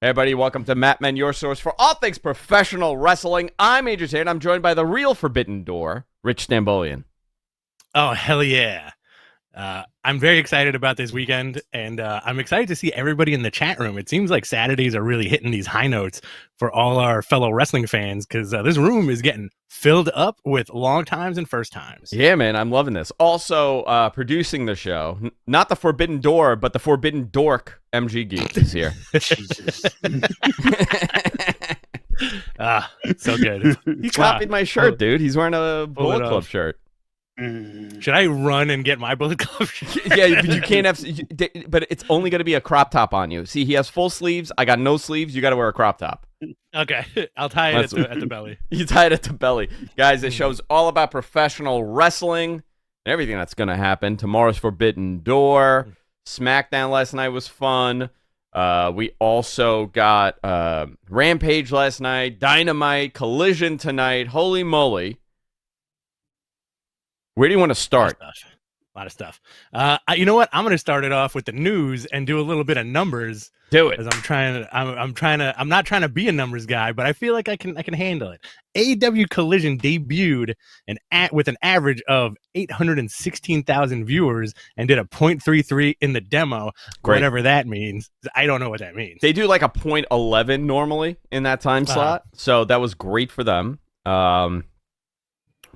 Hey everybody, welcome to Matt Men, your source for all things professional wrestling. I'm Adrian Tate, and I'm joined by the real Forbidden Door, Rich Stambolian. Oh, hell yeah. I'm very excited about this weekend, and I'm excited to see everybody in the chat room. It seems like Saturdays are really hitting these high notes for all our fellow wrestling fans, because this room is getting filled up with long times and first times. Yeah, man, I'm loving this. Also, producing the show, not the Forbidden Door, but the Forbidden Dork, MG Geek is here. Jesus. So good. He copied my shirt, dude. He's wearing a Bullet Club shirt. Should I run and get my Bullet Club shirt? Yeah, but you can't have. But it's only going to be a crop top on you. See, he has full sleeves. I got no sleeves. You got to wear a crop top. Okay, I'll tie it at the belly. You tie it at the belly, guys. This show's all about professional wrestling and everything that's going to happen. Tomorrow's Forbidden Door. SmackDown last night was fun. We also got Rampage last night. Dynamite, Collision tonight. Holy moly! Where do you want to start? A lot of stuff. You know what? I'm going to start it off with the news and do a little bit of numbers. Do it. Because I'm not trying to be a numbers guy, but I feel like I can handle it. AEW Collision debuted with an average of 816,000 viewers and did a .33 in the demo. Great. Whatever that means. I don't know what that means. They do like a .11 normally in that time slot, so that was great for them.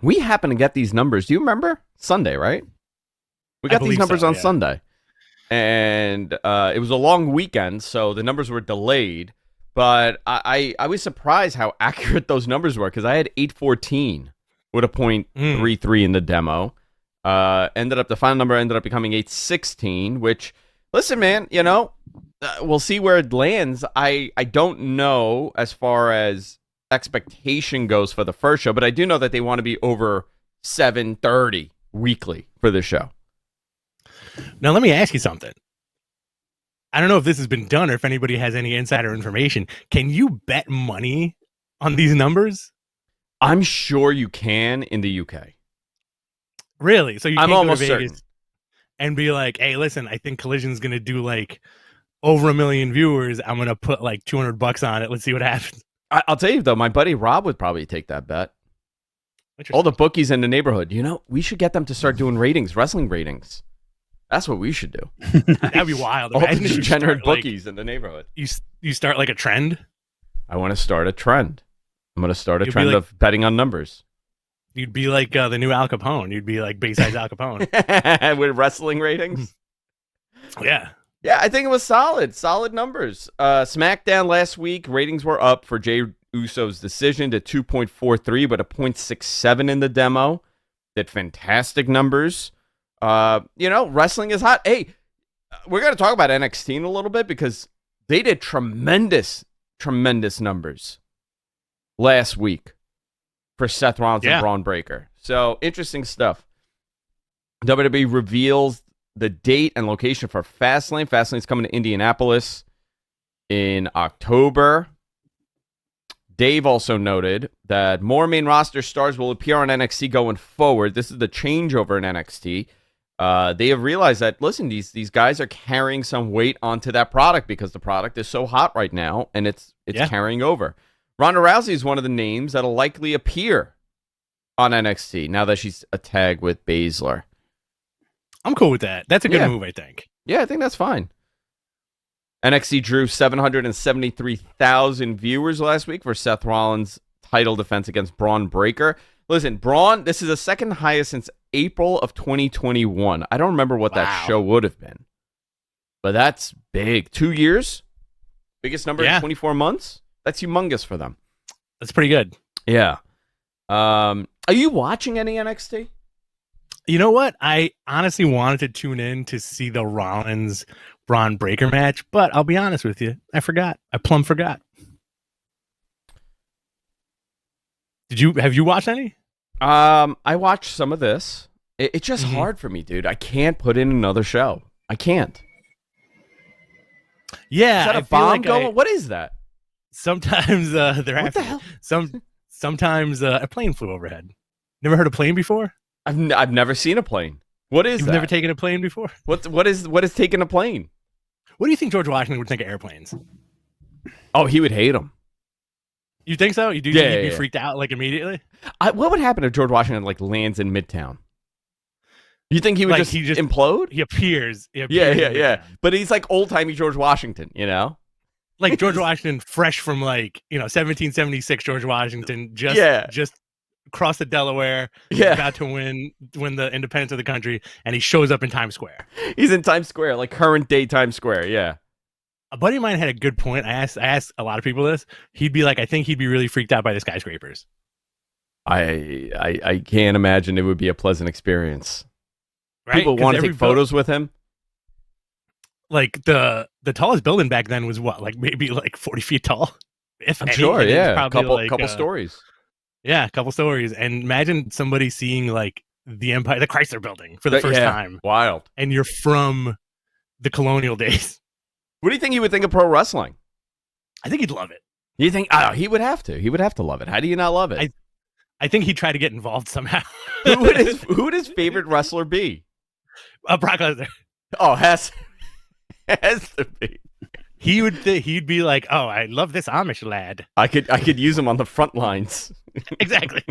We happen to get these numbers. Do you remember? Sunday, right? We got these numbers on Sunday. And it was a long weekend, so the numbers were delayed. But I was surprised how accurate those numbers were, because I had 814 with a .33 in the demo. The final number ended up becoming 816, which, listen, man, you know, we'll see where it lands. I don't know as far as expectation goes for the first show, but I do know that they want to be over 730 weekly for the show. Now, let me ask you something. I don't know if this has been done or if anybody has any insider information. Can you bet money on these numbers? I'm sure you can in the UK. Really? So you can't I'm go almost to Vegas certain and be like, hey, listen, I think Collision's going to do like over 1 million viewers. I'm going to put like $200 on it. Let's see what happens. I'll tell you, though, my buddy Rob would probably take that bet. All the bookies in the neighborhood. You know, we should get them to start doing ratings, wrestling ratings. That's what we should do. That'd be wild. All the degenerate bookies in the neighborhood. You start like a trend? I want to start a trend. I'm going to start a trend of betting on numbers. You'd be like the new Al Capone. You'd be like Bayside's Al Capone. With wrestling ratings? Yeah. Yeah, I think it was solid. Solid numbers. SmackDown last week, ratings were up for Jey Uso's decision to 2.43, but a .67 in the demo. Did fantastic numbers. You know, wrestling is hot. Hey, we're going to talk about NXT in a little bit, because they did tremendous numbers last week for Seth Rollins and Braun Breaker. So, interesting stuff. WWE reveals the date and location for Fastlane. Fastlane's coming to Indianapolis in October. Dave also noted that more main roster stars will appear on NXT going forward. This is the changeover in NXT. They have realized that, listen, these guys are carrying some weight onto that product, because the product is so hot right now, and it's carrying over. Ronda Rousey is one of the names that'll likely appear on NXT now that she's a tag with Baszler. I'm cool with that. That's a good move, I think. Yeah, I think that's fine. NXT drew 773,000 viewers last week for Seth Rollins' title defense against Braun Breaker. Listen, Braun, this is the second highest since April of 2021. I don't remember what that show would have been, but that's big. 2 years? Biggest number in 24 months? That's humongous for them. That's pretty good. Yeah. Are you watching any NXT? You know what? I honestly wanted to tune in to see the Rollins-Braun Breaker match, but I'll be honest with you. I forgot. I plumb forgot. Have you watched any? I watched some of this. It's just hard for me, dude. I can't put in another show. I can't. Yeah. Is that a bomb going? What is that? Sometimes they're what the hell? Sometimes a plane flew overhead. Never heard a plane before? I've never seen a plane. What is that? You've never taken a plane before? What is taking a plane? What do you think George Washington would think of airplanes? Oh, he would hate him. You think so? You do think he'd be freaked out like immediately? What would happen if George Washington like lands in Midtown? You think he would just implode? He appears. Yeah. But he's like old timey George Washington, you know? Like George Washington, fresh from 1776. George Washington just crossed the Delaware, about to win the independence of the country, and he shows up in Times Square. He's in Times Square, like current day Times Square. Yeah. A buddy of mine had a good point. I asked a lot of people this. He'd be like, I think he'd be really freaked out by the skyscrapers. I can't imagine it would be a pleasant experience. Right? People want to take photos with him. Like the tallest building back then was what, like maybe like 40 feet tall. I'm sure, yeah. A couple stories. Yeah, a couple stories. And imagine somebody seeing like the Chrysler Building for the first time. Wild. And you're from the colonial days. What do you think he would think of pro wrestling? I think he'd love it. You think? Oh, he would have to. He would have to love it. How do you not love it? I think he'd try to get involved somehow. Who would his favorite wrestler be? Brock Lesnar. Oh, has to be. He'd be like, oh, I love this Amish lad. I could use him on the front lines. Exactly.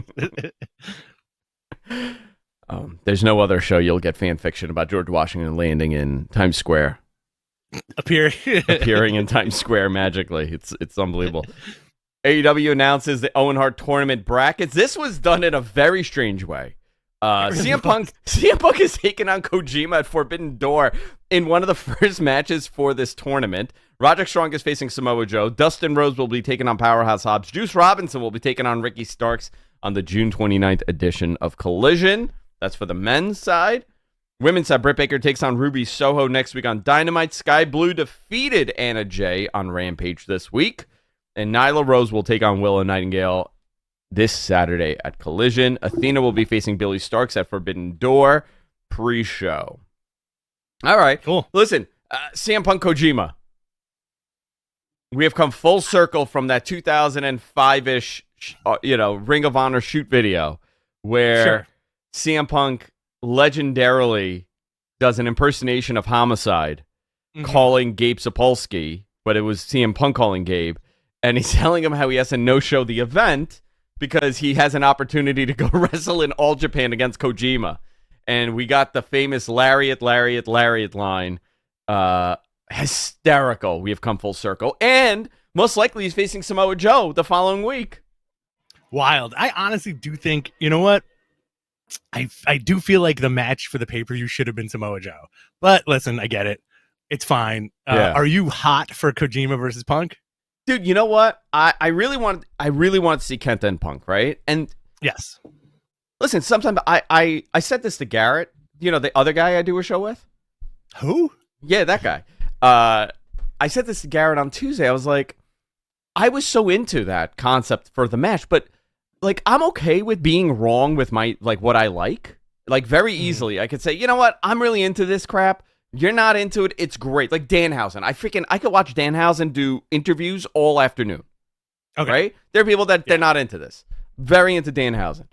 There's no other show you'll get fan fiction about George Washington landing in Times Square. Appearing in Times Square magically. It's unbelievable. AEW announces the Owen Hart tournament brackets. This was done in a very strange way. CM Punk is taking on Kojima at Forbidden Door in one of the first matches for this tournament. Roderick Strong is facing Samoa Joe. Dustin Rhodes will be taking on Powerhouse Hobbs. Juice Robinson will be taking on Ricky Starks on the June 29th edition of Collision. That's for the men's side. Women's side, Britt Baker takes on Ruby Soho next week on Dynamite. Sky Blue defeated Anna Jay on Rampage this week. And Nyla Rose will take on Willow Nightingale this Saturday at Collision. Athena will be facing Billy Starks at Forbidden Door pre-show. All right. Cool. Listen, CM Punk Kojima. We have come full circle from that 2005-ish, Ring of Honor shoot video where CM Punk legendarily does an impersonation of Homicide, calling Gabe Sapolsky, but it was CM Punk calling Gabe, and he's telling him how he has to no-show the event because he has an opportunity to go wrestle in All Japan against Kojima. And we got the famous lariat line. Hysterical. We have come full circle. And most likely he's facing Samoa Joe the following week. Wild. I honestly do think, you know what? I do feel like the match for the pay-per-view should have been Samoa Joe. But listen, I get it. It's fine. Are you hot for Kojima versus Punk? Dude, you know what? I really want to see Kenta and Punk, right? And yes. Listen, sometimes I said this to Garrett, the other guy I do a show with. Who? Yeah, that guy. I said this to Garrett on Tuesday. I was like, I was so into that concept for the match, but like I'm okay with being wrong with my what I like. Like very easily. I could say, you know what? I'm really into this crap. You're not into it. It's great. Like Danhausen. I could watch Danhausen do interviews all afternoon. Okay. Right? There are people that they're not into this. Very into Danhausen.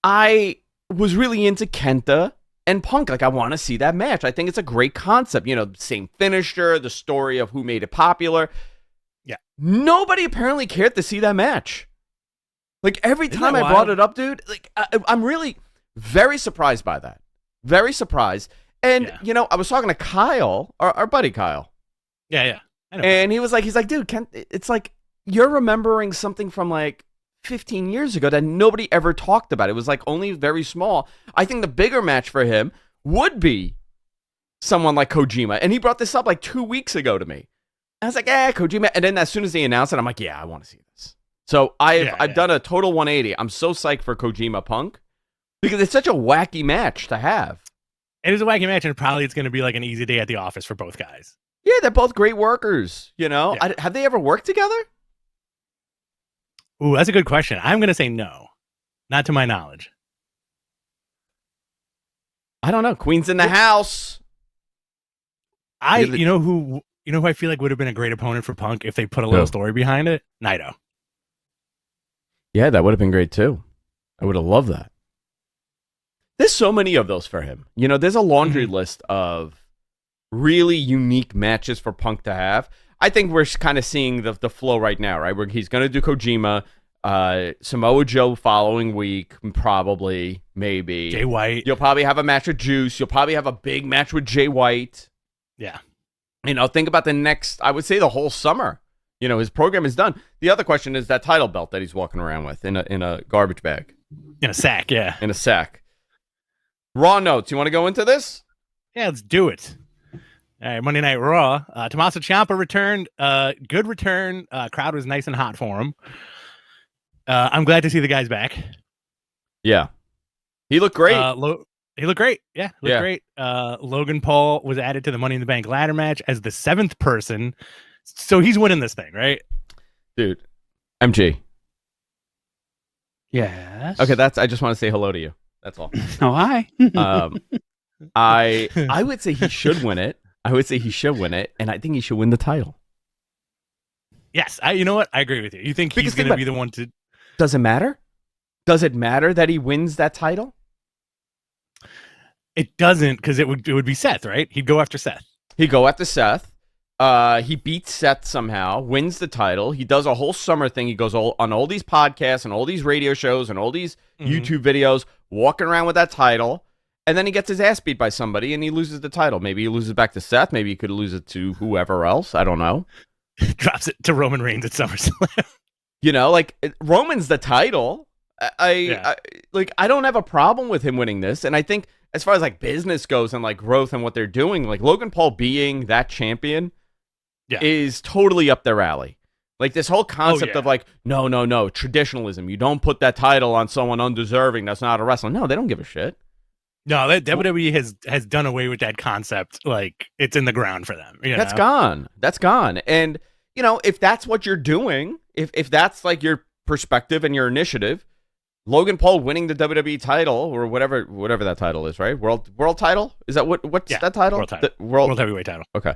I was really into Kenta and Punk. Like, I want to see that match. I think it's a great concept. Same finisher, the story of who made it popular. Yeah. Nobody apparently cared to see that match. Like, every time I brought it up, dude, like, I'm really very surprised by that. Very surprised. And, I was talking to Kyle, our buddy Kyle. Yeah. I know. And he's like, dude, it's like you're remembering something from like 15 years ago that nobody ever talked about. It was like only very small. I think the bigger match for him would be someone like Kojima. And he brought this up like 2 weeks ago to me. I was like, Kojima. And then as soon as they announced it, I'm like, I want to see this. So I've done a total 180. I'm so psyched for Kojima Punk because it's such a wacky match to have. It is a wacky match, and probably it's going to be like an easy day at the office for both guys. Yeah, they're both great workers. Yeah. Have they ever worked together? Ooh, that's a good question. I'm going to say no. Not to my knowledge. I don't know. Queen's in the house. You know who I feel like would have been a great opponent for Punk if they put a little story behind it? Naito. Yeah, that would have been great too. I would have loved that. There's so many of those for him. There's a laundry list of really unique matches for Punk to have. I think we're kind of seeing the flow right now, right? Where he's going to do Kojima, Samoa Joe following week, probably, maybe. Jay White. You'll probably have a match with Juice. You'll probably have a big match with Jay White. Yeah. Think about the next, I would say the whole summer. His program is done. The other question is that title belt that he's walking around with in a garbage bag. In a sack, yeah. In a sack. Raw notes. You want to go into this? Yeah, let's do it. All right, Monday Night Raw. Tommaso Ciampa returned. Good return. Crowd was nice and hot for him. I'm glad to see the guys back. Yeah. He looked great. He looked great. Yeah, great. Logan Paul was added to the Money in the Bank ladder match as the 7th person. So he's winning this thing, right? Dude. MG. Yes. Okay, I just want to say hello to you. That's all. Oh, hi. I would say he should win it. And I think he should win the title. Yes, you know what? I agree with you. You think he's going to be the one to... Does it matter? Does it matter that he wins that title? It doesn't, because it would be Seth, right? He'd go after Seth. He'd go after Seth. He beats Seth somehow, wins the title. He does a whole summer thing. He goes on all these podcasts and all these radio shows and all these YouTube videos, walking around with that title. And then he gets his ass beat by somebody and he loses the title. Maybe he loses back to Seth. Maybe he could lose it to whoever else. I don't know. Drops it to Roman Reigns at SummerSlam. Roman's the title. I don't have a problem with him winning this. And I think as far as business goes and growth and what they're doing, Logan Paul being that champion is totally up their alley. This whole concept of no, traditionalism. You don't put that title on someone undeserving that's not a wrestler. No, they don't give a shit. No, that WWE has done away with that concept. It's in the ground for them. That's gone. That's gone. And, if that's what you're doing, if that's your perspective and your initiative, Logan Paul winning the WWE title or whatever that title is, right? World title? Is that what's that title? World title. World heavyweight title. Okay.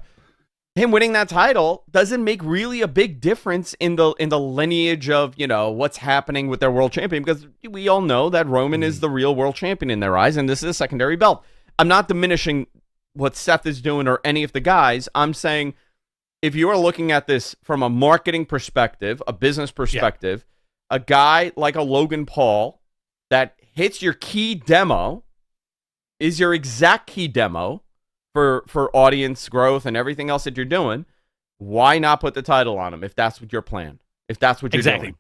Him winning that title doesn't make really a big difference in the lineage of, what's happening with their world champion, because we all know that Roman is the real world champion in their eyes, and this is a secondary belt. I'm not diminishing what Seth is doing or any of the guys. I'm saying if you are looking at this from a marketing perspective, a business perspective, a guy like a Logan Paul that hits your key demo, is your exact key demo, for audience growth and everything else that you're doing, why not put the title on him if that's what your plan? If that's what you're doing.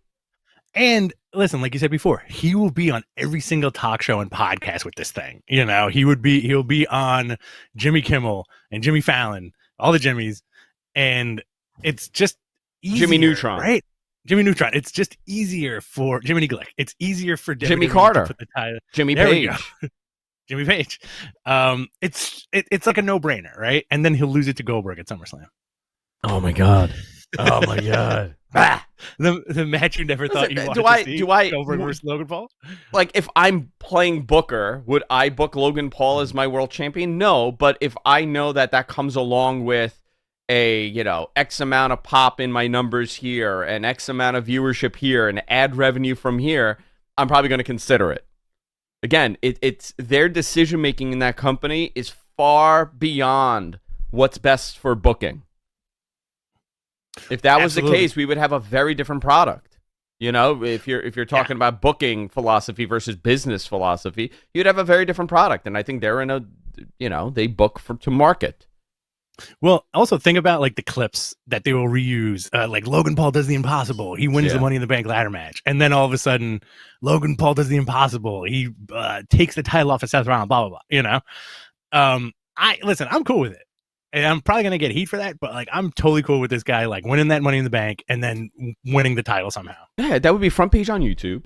And listen, like you said before, he will be on every single talk show and podcast with this thing. He'll be on Jimmy Kimmel and Jimmy Fallon, all the Jimmys, and it's just easier, Jimmy Neutron, right? Jimmy Neutron. It's just easier for Jimmy Glick. It's easier for Jimmy WWE Carter to put the title. Jimmy There Page. Jimmy Page. It's like a no-brainer, right? And then he'll lose it to Goldberg at SummerSlam. Oh my god. Oh my god. Ah. The match you never thought you wanted to see. Goldberg versus Logan Paul? If I'm playing Booker, would I book Logan Paul as my world champion? No, but if I know that comes along with a, X amount of pop in my numbers here and X amount of viewership here and ad revenue from here, I'm probably going to consider it. Again, it's their decision-making in that company is far beyond what's best for booking. If that was the case, we would have a very different product. If you're talking about booking philosophy versus business philosophy, you'd have a very different product. And I think they're in they book to market. Well, also think about the clips that they will reuse. Logan Paul does the impossible. He wins the Money in the Bank ladder match. And then all of a sudden, Logan Paul does the impossible. He takes the title off of Seth Rollins, blah, blah, blah. I'm cool with it. And I'm probably going to get heat for that, but I'm totally cool with this guy winning that Money in the Bank and then winning the title somehow. Yeah, that would be front page on YouTube.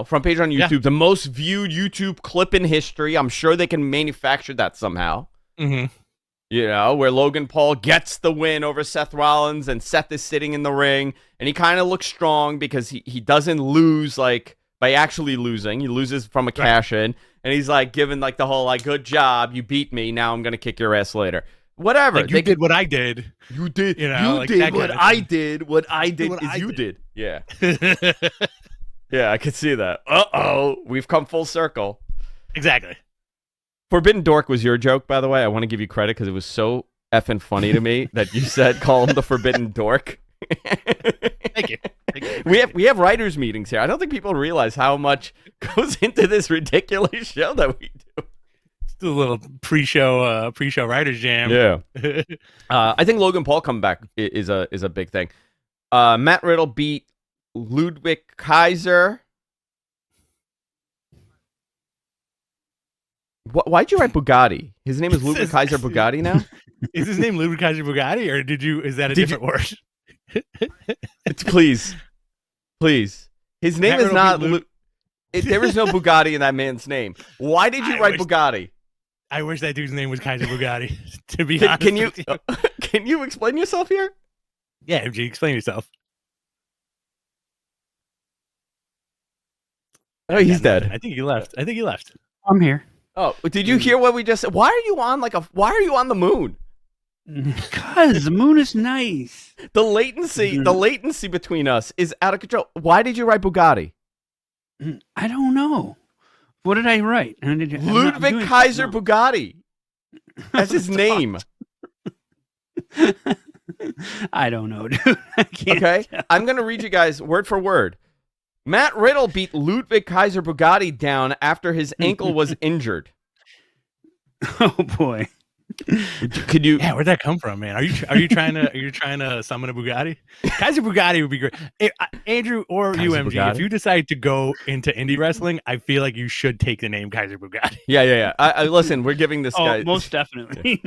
Front page on YouTube, the most viewed YouTube clip in history. I'm sure they can manufacture that somehow. Mm-hmm. Where Logan Paul gets the win over Seth Rollins and Seth is sitting in the ring and he kind of looks strong because he doesn't lose by actually losing. He loses from a cash in and he's giving the whole good job, you beat me, now I'm going to kick your ass later. Whatever. You did what I did. You did. You did what I did. What I did is you did. Yeah. Yeah, I could see that. Uh-oh. We've come full circle. Exactly. Forbidden Dork was your joke, by the way. I want to give you credit because it was so effing funny to me that you said call him the Forbidden Dork. Thank you. We have writers meetings here. I don't think people realize how much goes into this ridiculous show that we do. Just a little pre-show writers jam. Yeah. I think Logan Paul coming back is a big thing. Matt Riddle beat Ludwig Kaiser. Why'd you write Bugatti? His name is Ludwig Kaiser Bugatti now? Is his name Ludwig Kaiser Bugatti, or is that a different word? Please. His name is not... there is no Bugatti in that man's name. Why did you write Bugatti? I wish that dude's name was Kaiser Bugatti, to be honest with you. Can you explain yourself here? Yeah, MG, explain yourself. Oh, he's dead. I think he left. I'm here. Oh, did you hear what we just said? Why are you on the moon? Because the moon is nice. The latency between us is out of control. Why did you write Bugatti? I don't know. What did I write? Ludwig Kaiser Bugatti. That's his name. I don't know, dude. I can't Okay, tell. I'm going to read you guys word for word. Matt Riddle beat Ludwig Kaiser Bugatti down after his ankle was injured. Oh boy. Could you? Yeah, where'd that come from, man? Are you trying to summon a Bugatti? Kaiser Bugatti would be great. Andrew or Kaiser UMG, Bugatti? if you decide to go into indie wrestling, I feel like you should take the name Kaiser Bugatti. Yeah. I listen, we're giving this guy. Most definitely.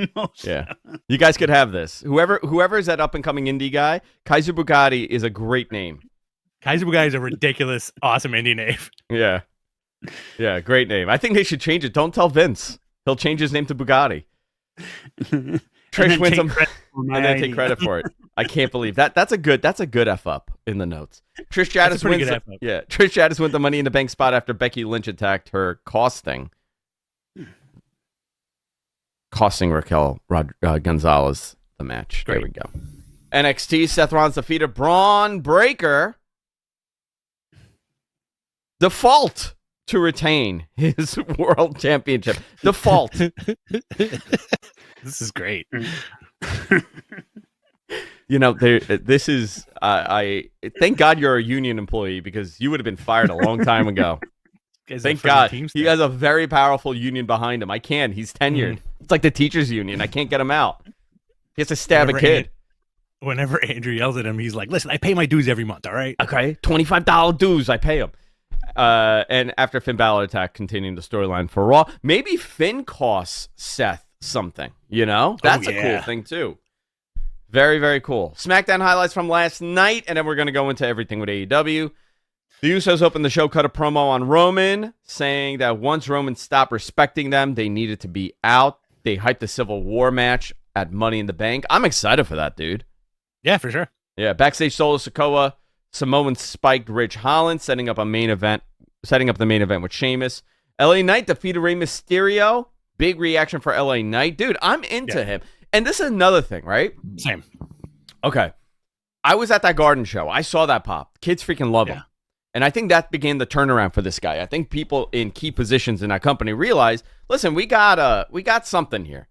Yeah. You guys could have this. Whoever is that up and coming indie guy, Kaiser Bugatti is a great name. Kaiser Bugatti is a ridiculous, awesome indie name. Yeah. Yeah, great name. I think they should change it. Don't tell Vince. He'll change his name to Bugatti. Trish wins him and then take credit for it. I can't believe that. That's a good F up in the notes. Trish Stratus wins. Trish Stratus wins the Money in the Bank spot after Becky Lynch attacked her, costing Raquel Gonzalez the match. Great. There we go. NXT, Seth Rollins defeated Braun Breaker. Default to retain his world championship. Default. This is great. You know, this is. I thank God you're a union employee because you would have been fired a long time ago. Thank God. He has a very powerful union behind him. I can't. He's tenured. It's like the teachers union. I can't get him out. He has to stab a kid. Whenever Andrew yells at him, he's like, "Listen, I pay my dues every month. All right? Okay, $25 dues. I pay him." And after Finn Balor attack, continuing the storyline for Raw, maybe Finn costs Seth something. You know, that's a cool thing too. Very, very cool. SmackDown highlights from last night, and then we're going to go into everything with AEW. The Usos opened the show, cut a promo on Roman, saying that once Roman stopped respecting them, they needed to be out. They hyped the Civil War match at Money in the Bank. I'm excited for that, dude. Yeah, for sure. Yeah, backstage, Solo Sikoa, Samoan spiked Ridge Holland, setting up the main event with Sheamus. LA Knight defeated Rey Mysterio. Big reaction for LA Knight. Dude, I'm into him. And this is another thing, right? Same. Okay. I was at that Garden show. I saw that pop. Kids freaking love him. And I think that began the turnaround for this guy. I think people in key positions in that company realized, listen, we got something here.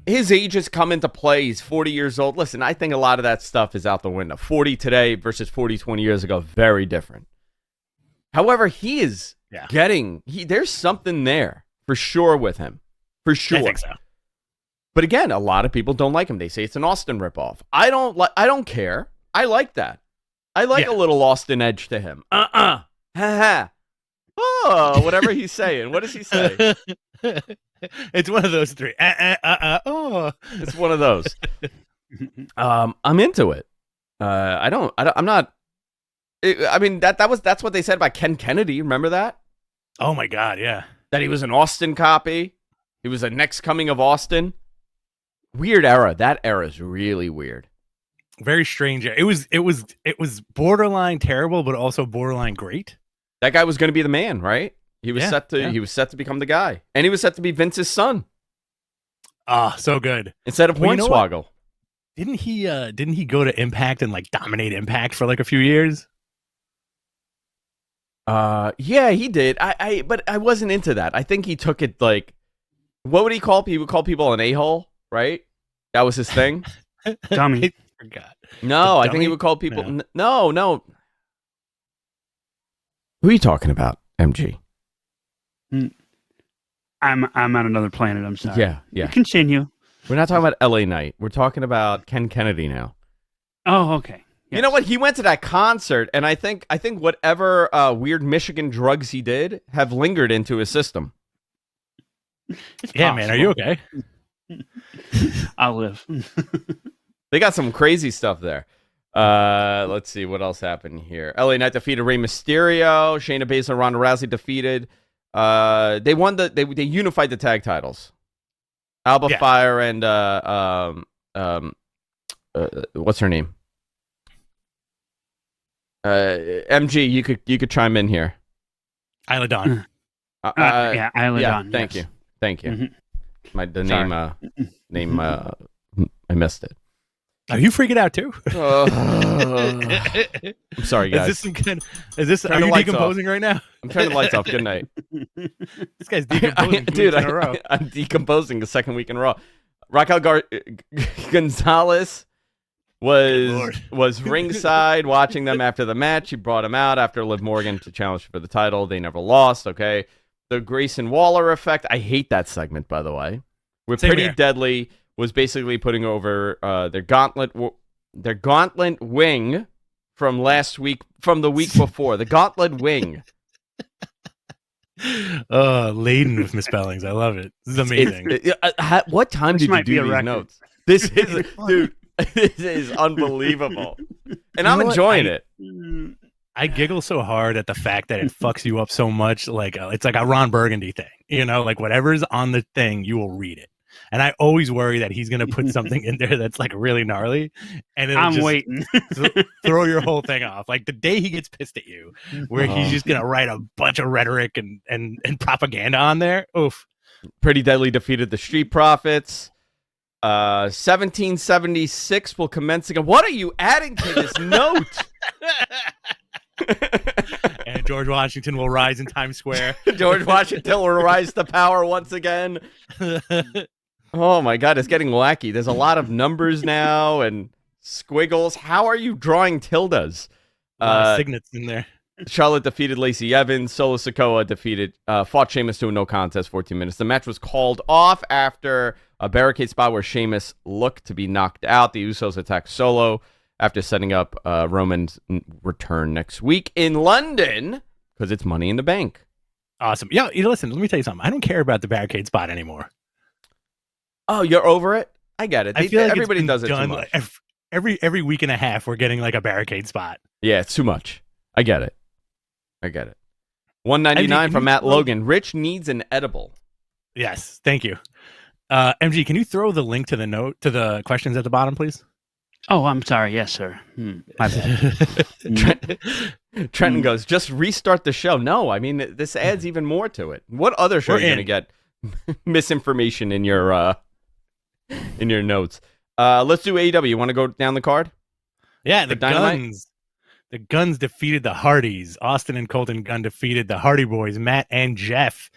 His age has come into play. He's 40 years old. Listen, I think a lot of that stuff is out the window. 40 today versus 40, 20 years ago, very different. However, he is there's something there for sure with him. For sure. I think so. But again, a lot of people don't like him. They say it's an Austin ripoff. I don't care. I like that. I like a little Austin edge to him. Ha ha. Oh, whatever he's saying. What does he say? It's one of those three. Oh. It's one of those. I'm into it. I'm not. I mean, that's what they said about Ken Kennedy. Remember that? Oh my God, yeah. That he was an Austin copy. He was a next coming of Austin. Weird era. That era is really weird. Very strange. It was borderline terrible, but also borderline great. That guy was going to be the man, right? He was set to become the guy, and he was set to be Vince's son. Ah, so good. Instead of Hornswoggle. Didn't he go to Impact and like dominate Impact for like a few years? Yeah, he did. But I wasn't into that. I think he took it like, what would he call people? He would call people an a-hole, right? That was his thing? Dummy. I forgot. No, The I think he dummy? would call people. No. No. Who are you talking about, MG? I'm on another planet. I'm sorry. Yeah. Continue. We're not talking about LA Knight. We're talking about Ken Kennedy now. Oh, okay. Yes. You know what? He went to that concert, and I think whatever weird Michigan drugs he did have lingered into his system. It's Yeah, man. Are you okay? I'll live. They got some crazy stuff there. Let's see what else happened here. LA Knight defeated Rey Mysterio. Shayna Baszler, Ronda Rousey defeated. They won they unified the tag titles. Alba Fire and what's her name? MG, you could chime in here. Isla Dawn. Yeah, Isla Dawn. Thank you. Mm-hmm. Name I missed it. Are you freaking out too? I'm sorry, guys. Are you decomposing right now? I'm turning the lights off. Good night. This guy's decomposing Dude, in a row. I'm decomposing the second week in a row. Raquel Gonzalez was ringside watching them after the match. He brought him out after Liv Morgan to challenge for the title. They never lost. Okay. The Grayson Waller effect. I hate that segment, by the way. We're Pretty Deadly was basically putting over their gauntlet wing from the week before. The gauntlet wing. Laden with misspellings. I love it. This is amazing. What time did you do these record. notes? This is, dude, this is unbelievable. And I'm enjoying it. I giggle so hard at the fact that it fucks you up so much. Like it's like a Ron Burgundy thing, like whatever's on the thing, you will read it. And I always worry that he's going to put something in there that's like really gnarly. And I'm just waiting. throw your whole thing off. Like the day he gets pissed at you, where he's just going to write a bunch of rhetoric and propaganda on there. Oof. Pretty Deadly defeated the Street Profits. 1776 will commence again. What are you adding to this note? And George Washington will rise in Times Square. George Washington will rise to power once again. Oh my God, it's getting wacky. There's a lot of numbers now and squiggles. How are you drawing tildes? A lot of signets in there. Charlotte defeated Lacey Evans. Solo Sikoa fought Sheamus to a no contest, 14 minutes. The match was called off after a barricade spot where Sheamus looked to be knocked out. The Usos attacked Solo after setting up Roman's return next week in London because it's Money in the Bank. Awesome. Yeah, listen, let me tell you something. I don't care about the barricade spot anymore. Oh, you're over it? I get it. I feel like everybody does it too much. Every week and a half, we're getting like a barricade spot. Yeah, it's too much. I get it. $1.99 from Matt Logan. Rich needs an edible. Yes, thank you. MG, can you throw the link to the questions at the bottom, please? Oh, I'm sorry. Yes, sir. My bad. Trenton goes, just restart the show. No, I mean, this adds even more to it. What other show are you going to get misinformation in your notes? Let's do AEW. You want to go down the card? Yeah, the Dynamite? Guns. The Guns defeated the Hardys. Austin and Colton Gunn defeated the Hardy Boys, Matt and Jeff.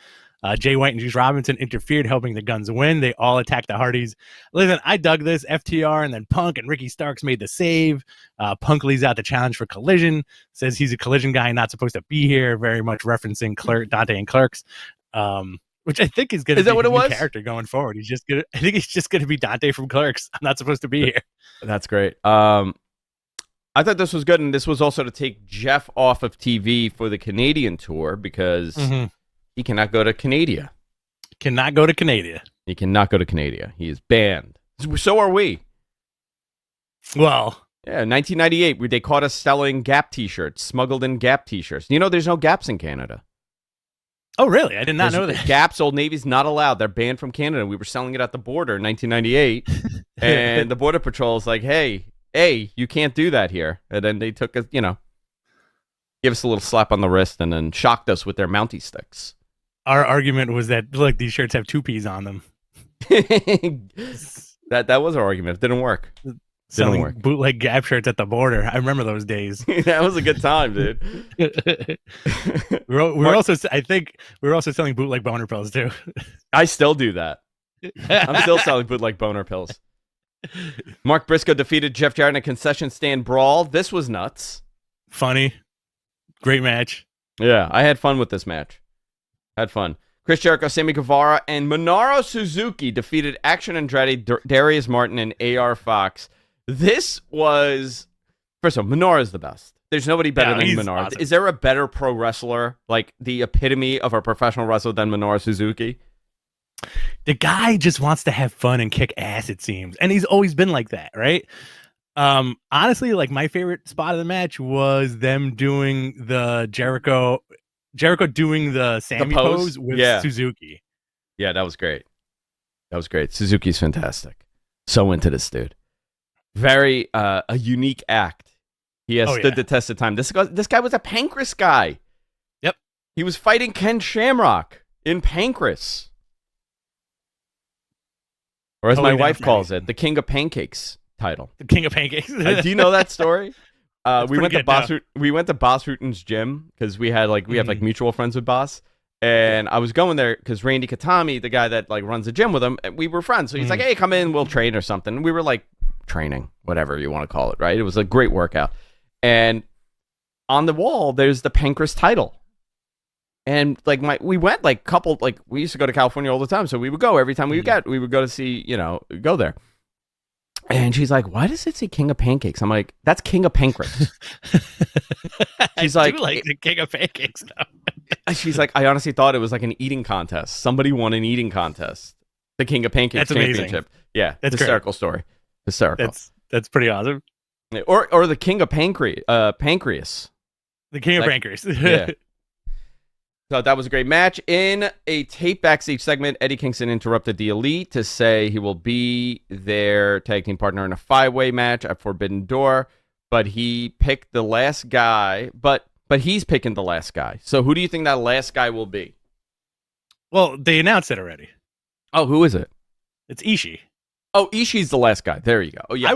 Jay White and Juice Robinson interfered, helping the Guns win. They all attacked the Hardys. Listen, I dug this. FTR and then Punk and Ricky Starks made the save. Punk leaves out the challenge for Collision. Says he's a Collision guy, not supposed to be here. Very much referencing Dante and Clerks. Which I think is going to be his new character going forward. I think he's just going to be Dante from Clerks. I'm not supposed to be here. That's great. I thought this was good, and this was also to take Jeff off of TV for the Canadian tour because he cannot go to Canada. Cannot go to Canada. He cannot go to Canada. He is banned. So are we. Well, yeah, 1998, they caught us selling Gap T-shirts, smuggled in Gap T-shirts. There's no Gaps in Canada. Oh, really? I did not know that. Gap's Old Navy's not allowed. They're banned from Canada. We were selling it at the border in 1998, and the Border Patrol is like, hey, you can't do that here. And then they took us, give us a little slap on the wrist and then shocked us with their Mountie sticks. Our argument was that, look, these shirts have 2Ps on them. That was our argument. It didn't work. Selling bootleg Gap shirts at the border. I remember those days. That was a good time, dude. we were also selling bootleg boner pills too. I still do that. I'm still selling bootleg boner pills. Mark Briscoe defeated Jeff Jarrett in a concession stand brawl. This was nuts. Funny. Great match. Yeah, I had fun with this match. Had fun. Chris Jericho, Sammy Guevara, and Minoru Suzuki defeated Action Andretti, Darius Martin, and AR Fox. This was... First of all, Minoru is the best. There's nobody better than Minoru. Awesome. Is there a better pro wrestler, like the epitome of a professional wrestler than Minoru Suzuki? The guy just wants to have fun and kick ass, it seems. And he's always been like that, right? Honestly, like my favorite spot of the match was them doing the Jericho doing the Sammy pose with Suzuki. Yeah, that was great. That was great. Suzuki's fantastic. So into this dude. Very a unique act. He has stood the test of time. This guy was a Pancrase guy. Yep. He was fighting Ken Shamrock in Pancrase. Or as my wife calls it, the King of Pancakes title. The King of Pancakes. Do you know that story? We went to Boss Rutan's gym because we have mutual friends with Boss. And I was going there because Randy Katami, the guy that like runs the gym with him, we were friends. So he's like, hey, come in, we'll train or something. And we were like training, whatever you want to call it, right? It was a great workout. And on the wall, there's the Pancrase title. And like we went like we used to go to California all the time. So we would go every time we would go to see, go there. And she's like, why does it say King of Pancakes? I'm like, that's King of Pancrase. She's like the King of Pancakes though. She's like, I honestly thought it was like an eating contest. Somebody won an eating contest. The King of Pancakes Championship. Amazing. Yeah, that's hysterical great. Story. Hysterical. That's pretty awesome. Or the King of Pancreas. The King of Pancreas. Yeah. So that was a great match. In a tape backstage segment, Eddie Kingston interrupted the Elite to say he will be their tag team partner in a 5-way match at Forbidden Door, but he picked the last guy, but he's picking the last guy. So who do you think that last guy will be? Well, they announced it already. Oh, who is it? It's Ishii. Oh, Ishii's the last guy. There you go. Oh, yeah. I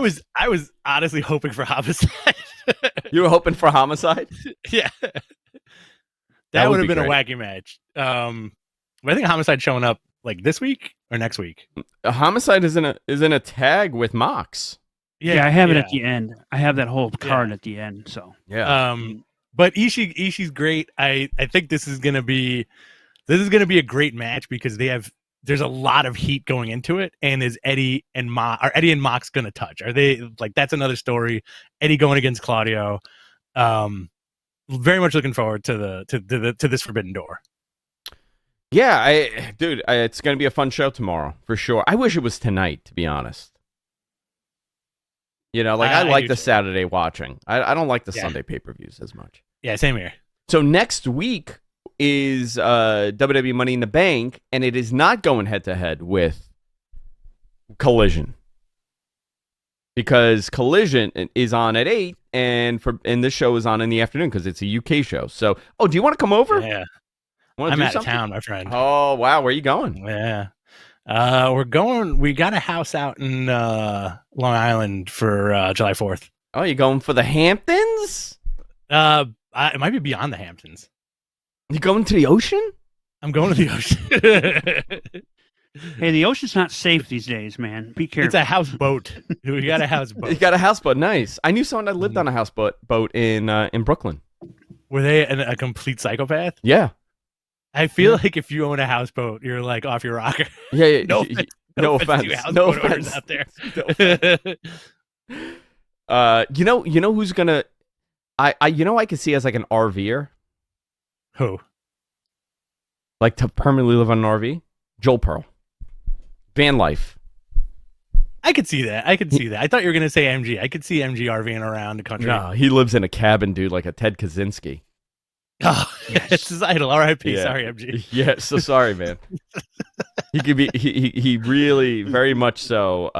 was honestly hoping for Homicide. You were hoping for Homicide? Yeah. That would have been great. A wacky match. But I think Homicide showing up like this week or next week. Homicide is in a tag with Mox. Yeah, I have it at the end. I have that whole card at the end. So yeah. But Ishii's great. I think this is gonna be a great match because there's a lot of heat going into it. And is Eddie and Mox gonna touch? Are they like that's another story? Eddie going against Claudio. Very much looking forward to this Forbidden Door. Yeah, it's going to be a fun show tomorrow for sure. I wish it was tonight, to be honest. I like the Saturday watching. I don't like the Sunday pay-per-views as much. Yeah, same here. So next week is WWE Money in the Bank, and it is not going head-to-head with Collision. Because Collision is on at 8, and this show is on in the afternoon because it's a UK show. So, do you want to come over? Yeah. I'm out of town, my friend. Oh, wow. Where are you going? Yeah. We got a house out in Long Island for July 4th. Oh, you going for the Hamptons? It might be beyond the Hamptons. You going to the ocean? I'm going to the ocean. Hey, the ocean's not safe these days, man. Be careful. It's a houseboat. We got a houseboat. You got a houseboat. Nice. I knew someone that lived on a houseboat in Brooklyn. Were they a complete psychopath? Yeah. I feel like if you own a houseboat, you're like off your rocker. Yeah. No offense. No offense out there. You know who's gonna? I could see as like an RVer. Who? Like to permanently live on an RV? Joel Pearl. Van life. I could see that. I thought you were going to say MG. I could see MG RVing around the country. No, he lives in a cabin, dude, like a Ted Kaczynski. Oh, yes. It's his idol. R.I.P. Yeah. Sorry, MG. Yeah, so sorry, man. He could be. He really, very much so,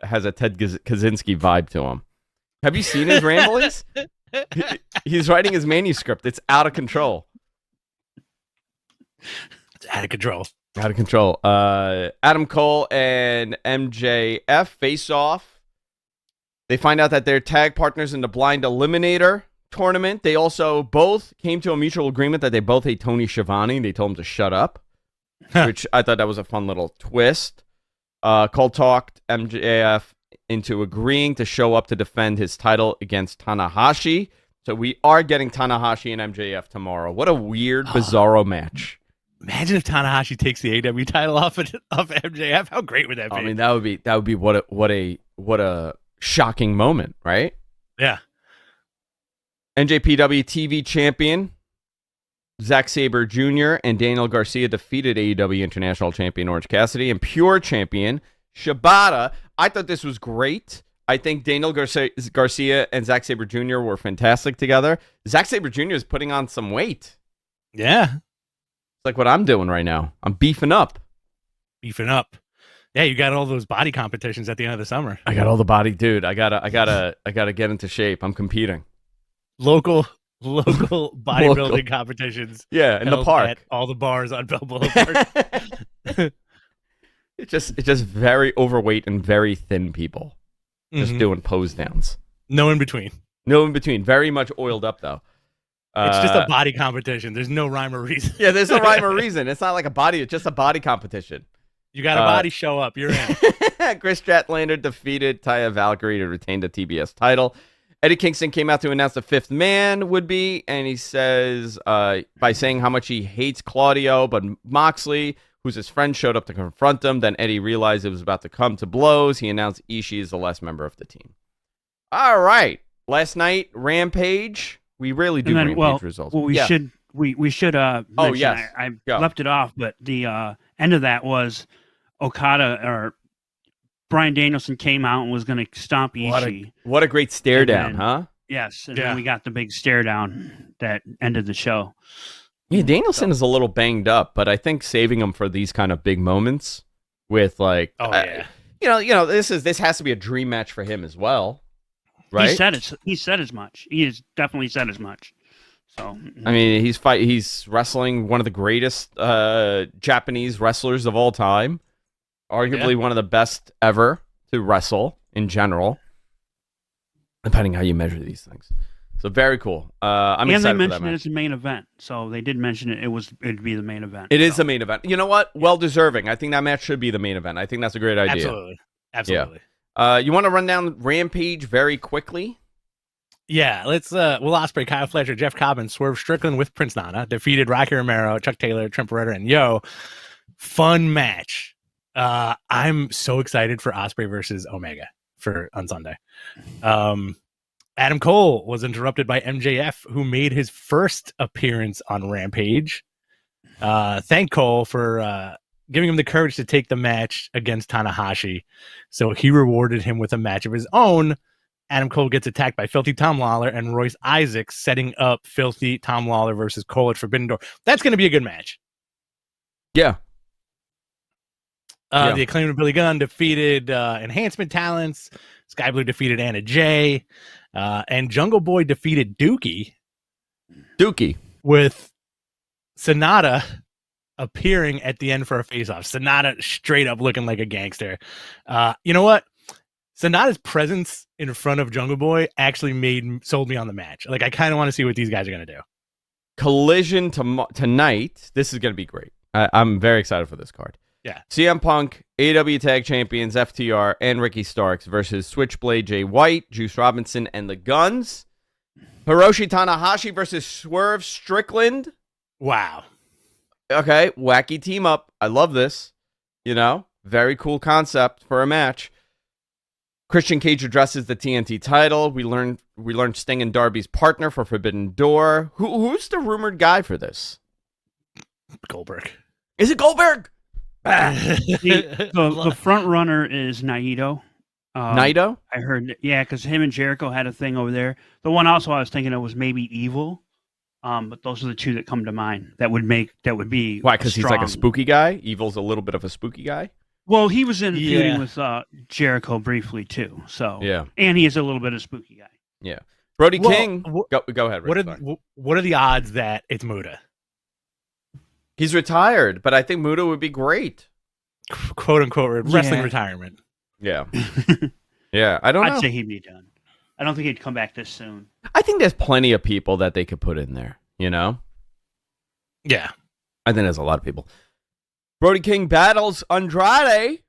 has a Ted Kaczynski vibe to him. Have you seen his ramblings? He's writing his manuscript. It's out of control. It's out of control. Out of control. Adam Cole and MJF face off. They find out that they're tag partners in the Blind Eliminator tournament. They also both came to a mutual agreement that they both hate Tony Schiavone. They told him to shut up, which I thought that was a fun little twist. Cole talked MJF into agreeing to show up to defend his title against Tanahashi. So we are getting Tanahashi and MJF tomorrow. What a weird, bizarro match. Imagine if Tanahashi takes the AEW title off MJF. How great would that be? I mean, that would be what a shocking moment, right? Yeah. NJPW TV champion Zack Sabre Jr. and Daniel Garcia defeated AEW International Champion Orange Cassidy and Pure Champion Shibata. I thought this was great. I think Daniel Garcia and Zack Sabre Jr. were fantastic together. Zack Sabre Jr. is putting on some weight. Yeah. It's like what I'm doing right now. I'm beefing up. Yeah, you got all those body competitions at the end of the summer. I got all the body, dude. I gotta get into shape. I'm competing. Local bodybuilding competitions. Yeah, in the park. At all the bars on Balboa Park. It's just very overweight and very thin people. Just doing pose downs. No in between. Very much oiled up, though. It's just a body competition. There's no rhyme or reason. Yeah, there's no rhyme or reason. It's not like a body. It's just a body competition. You got a body, show up. You're in. Chris Statlander defeated Taya Valkyrie to retain the TBS title. Eddie Kingston came out to announce the fifth man would be, and he says, by saying how much he hates Claudio, but Moxley, who's his friend, showed up to confront him. Then Eddie realized it was about to come to blows. He announced Ishii is the last member of the team. All right. Last night, Rampage. We rarely do Rampage results. Well, we should mention, yes. I left it off, but the end of that was Okada or Bryan Danielson came out and was going to stomp Ishii. What a great stare down, huh? Yes, and then we got the big stare down that ended the show. Yeah, Danielson is a little banged up, but I think saving him for these kind of big moments with this has to be a dream match for him as well, right? He said as much. He has definitely said as much. So I mean, he's wrestling one of the greatest Japanese wrestlers of all time, arguably one of the best ever to wrestle in general, depending how you measure these things. So very cool. I'm excited for that match. And they mentioned it as a main event, so they did mention it. It'd be the main event. It is the main event. You know what? Well deserving. I think that match should be the main event. I think that's a great idea. Absolutely. Yeah. You want to run down Rampage very quickly? Yeah, let's Will Ospreay, Kyle Fletcher, Jeff Cobb, and Swerve Strickland with Prince Nana defeated Rocky Romero, Chuck Taylor, Trent Beretta, and Yo. Fun match. I'm so excited for Ospreay versus Omega on Sunday. Adam Cole was interrupted by MJF, who made his first appearance on Rampage. Thank Cole for giving him the courage to take the match against Tanahashi. So he rewarded him with a match of his own. Adam Cole gets attacked by Filthy Tom Lawler and Royce Isaacs, setting up Filthy Tom Lawler versus Cole at Forbidden Door. That's going to be a good match. Yeah. The Acclaimed Billy Gunn defeated Enhancement Talents. Sky Blue defeated Anna Jay. And Jungle Boy defeated Dookie. With Sonata appearing at the end for a face-off. Sonata straight up looking like a gangster. You know what? Sonata's presence in front of Jungle Boy actually sold me on the match. Like, I kind of want to see what these guys are going to do. Collision tonight. This is going to be great. I'm very excited for this card. Yeah. CM Punk, AEW Tag Champions, FTR, and Ricky Starks versus Switchblade Jay White, Juice Robinson, and the Guns. Hiroshi Tanahashi versus Swerve Strickland. Wow. Okay, wacky team up. I love this. Very cool concept for a match. Christian Cage addresses the TNT title. We learned Sting and Darby's partner for Forbidden Door. Who's the rumored guy for this? Goldberg. Is it Goldberg? The front runner is Naito. Naito? I heard, because him and Jericho had a thing over there. The one also I was thinking of was maybe Evil. But those are the two that come to mind. That would be why? Because he's like a spooky guy. Evil's a little bit of a spooky guy. Well, he was in feuding with Jericho briefly too. So and he is a little bit of a spooky guy. Yeah, Brody King. Go ahead. Rick, what are the odds that it's Muta? He's retired, but I think Muta would be great. "Quote unquote" wrestling retirement. Yeah, yeah. I don't know. I'd say he'd be done. I don't think he'd come back this soon. I think there's plenty of people that they could put in there. Yeah, I think there's a lot of people. Brody King battles Andrade.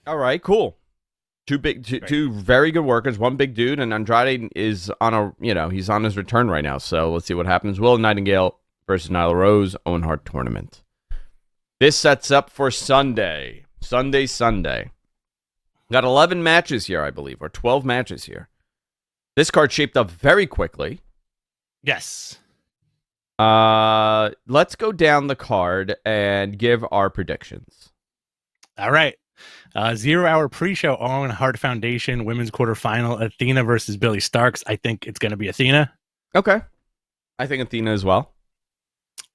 All right, cool. Two very good workers, one big dude, and Andrade is on he's on his return right now. So let's see what happens. Will Nightingale versus Nyla Rose, Owen Hart tournament. This sets up for Sunday. Sunday. Got 11 matches here, I believe, or 12 matches here. This card shaped up very quickly. Yes. Let's go down the card and give our predictions. All right. 0 hour pre-show Owen Hart Foundation women's quarterfinal, Athena versus Billy Starks. I think it's going to be Athena. Okay. I think Athena as well.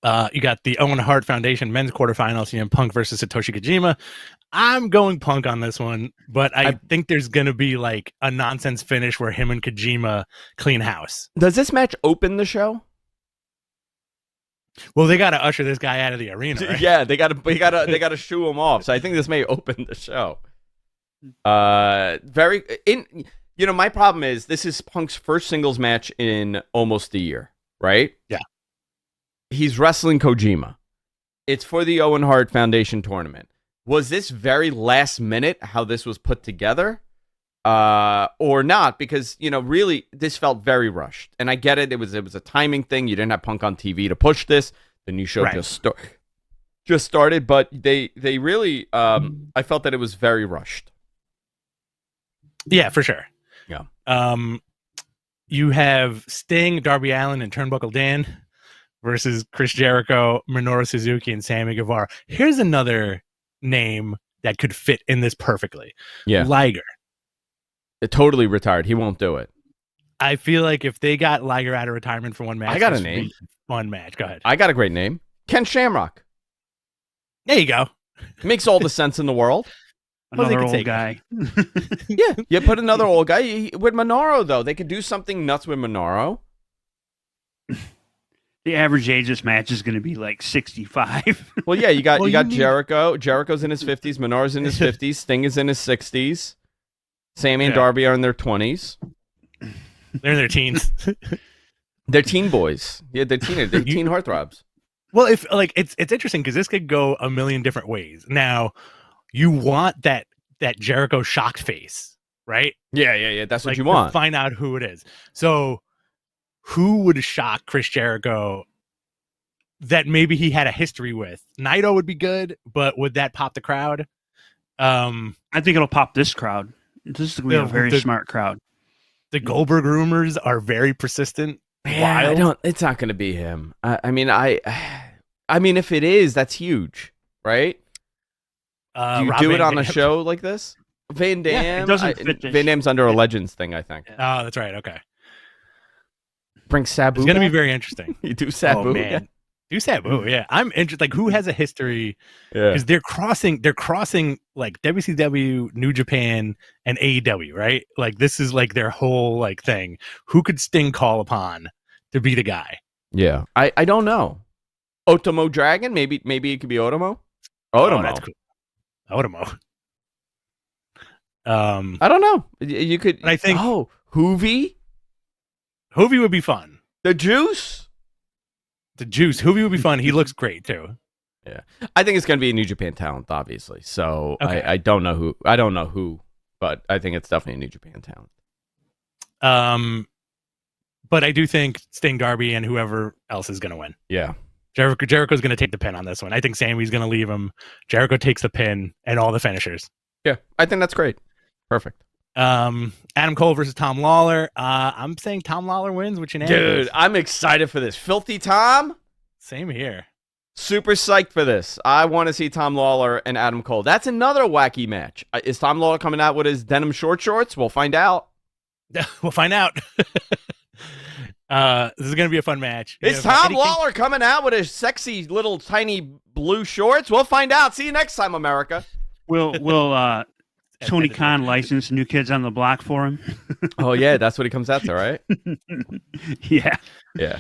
You got the Owen Hart Foundation men's quarterfinal, CM Punk versus Satoshi Kojima. I'm going Punk on this one, but I think there's going to be like a nonsense finish where him and Kojima clean house. Does this match open the show? Well, they got to usher this guy out of the arena, right? Yeah, they got to shoo him off. So I think this may open the show. My problem is this is Punk's first singles match in almost a year, right? Yeah. He's wrestling Kojima. It's for the Owen Hart Foundation tournament. Was this very last minute how this was put together? Or not? Because, really, this felt very rushed. And I get it. It was a timing thing. You didn't have Punk on TV to push this. The new show just started. But they really, I felt that it was very rushed. Yeah, for sure. Yeah. You have Sting, Darby Allin, and Turnbuckle Dan versus Chris Jericho, Minoru Suzuki, and Sammy Guevara. Here's another name that could fit in this perfectly. Yeah. Liger. Totally retired. He won't do it. I feel like if they got Liger out of retirement for one match, I got a name. Fun match. Go ahead. I got a great name. Ken Shamrock. There you go. Makes all the sense in the world. Another old guy. Yeah. You put another old guy. With Minoru, though, they could do something nuts with Minoru. The average age of this match is going to be like 65. Well, yeah, you got Jericho. Jericho's in his 50s. Minoru's in his 50s. Sting is in his 60s. Sammy and Darby are in their 20s. They're in their teens. They're teen boys. Yeah, they're teen heartthrobs. Well, if it's interesting because this could go a million different ways. Now, you want that Jericho shocked face, right? Yeah. That's what you want. To find out who it is. So, who would shock Chris Jericho that maybe he had a history with? Naito would be good, but would that pop the crowd? I think it'll pop this crowd. This is going to be a very smart crowd. The Goldberg rumors are very persistent. Yeah, it's not going to be him. I mean, if it is, that's huge, right? Do you do it on a show like this? Van Dam? Yeah, it doesn't fit this. Van Dam's under a Legends thing, I think. Oh, that's right. Okay. Bring Sabu. It's going to be very interesting. You do Sabu? Oh, man. Do Sabu, yeah. I'm interested. Like, who has a history? Yeah. Because they're crossing like WCW, New Japan, and AEW, right? Like, this is like their whole like thing. Who could Sting call upon to be the guy? Yeah. I don't know. Otomo Dragon? Maybe it could be Otomo? Oh, that's cool. Otomo. I don't know. You could. I think. Oh, Hoovy? Hoovy would be fun. The Juice? The Juice. Hoovy would be fun. He looks great too. Yeah, I think it's going to be a New Japan talent, obviously. So okay. I don't know who. I don't know who, but I think it's definitely a New Japan talent. But I do think Sting, Darby, and whoever else is going to win. Yeah, Jericho's going to take the pin on this one. I think Sammy's going to leave him. Jericho takes the pin and all the finishers. Yeah, I think that's great. Perfect. Adam Cole versus Tom Lawler. I'm saying Tom Lawler wins, which Dude, I'm excited for this. Filthy Tom? Same here. Super psyched for this. I want to see Tom Lawler and Adam Cole. That's another wacky match. Is Tom Lawler coming out with his denim short shorts? We'll find out. We'll find out. This is going to be a fun match. Is Tom Lawler coming out with his sexy little tiny blue shorts? We'll find out. See you next time, America. Will Tony Khan license New Kids on the Block for him? Oh, yeah. That's what he comes out to, right? Yeah. Yeah.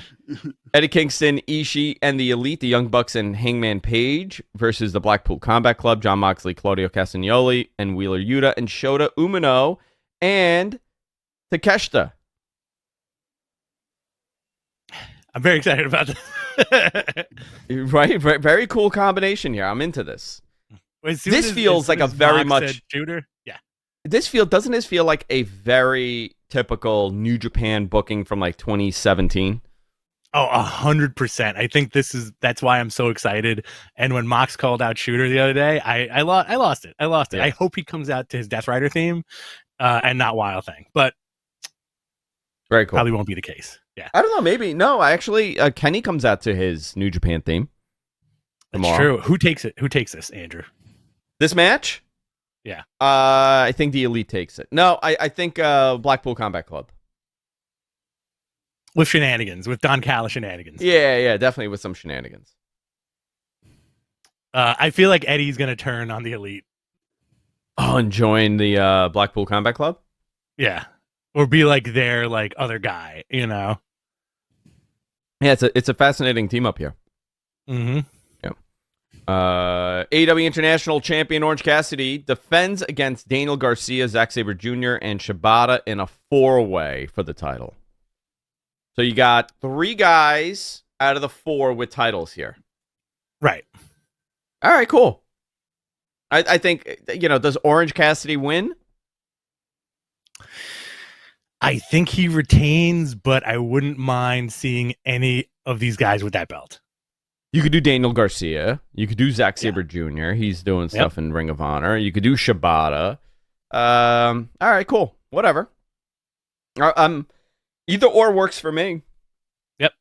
Eddie Kingston, Ishii, and the Elite, the Young Bucks, and Hangman Page versus the Blackpool Combat Club, Jon Moxley, Claudio Castagnoli, and Wheeler Yuta, and Shota Umino, and Takeshita. I'm very excited about this. Right? Very cool combination here. I'm into this. This feels like a very much shooter. Yeah. doesn't this feel like a very typical New Japan booking from like 2017? Oh, 100%. I think that's why I'm so excited. And when Mox called out Shooter the other day, I lost it. Yeah. I hope he comes out to his Death Rider theme and not Wild Thing, but very cool. Probably won't be the case. Yeah. I don't know. Maybe. No, actually, Kenny comes out to his New Japan theme. That's true. Who takes it? Who takes this, Andrew? This match? Yeah. I think the Elite takes it. No, I think Blackpool Combat Club. With shenanigans, with Don Callis shenanigans. Yeah, definitely with some shenanigans. I feel like Eddie's going to turn on the Elite. Oh, and join the Blackpool Combat Club? Yeah. Or be like their like other guy, you know? Yeah, it's a fascinating team up here. Mm-hmm. Yeah. AEW International Champion Orange Cassidy defends against Daniel Garcia, Zack Sabre Jr., and Shibata in a 4-way for the title. So you got 3 guys out of the 4 with titles here. Right. All right, cool. I think, does Orange Cassidy win? I think he retains, but I wouldn't mind seeing any of these guys with that belt. You could do Daniel Garcia. You could do Zack Sabre Jr. He's doing stuff in Ring of Honor. You could do Shibata. All right, cool. Whatever. Either or works for me. Yep.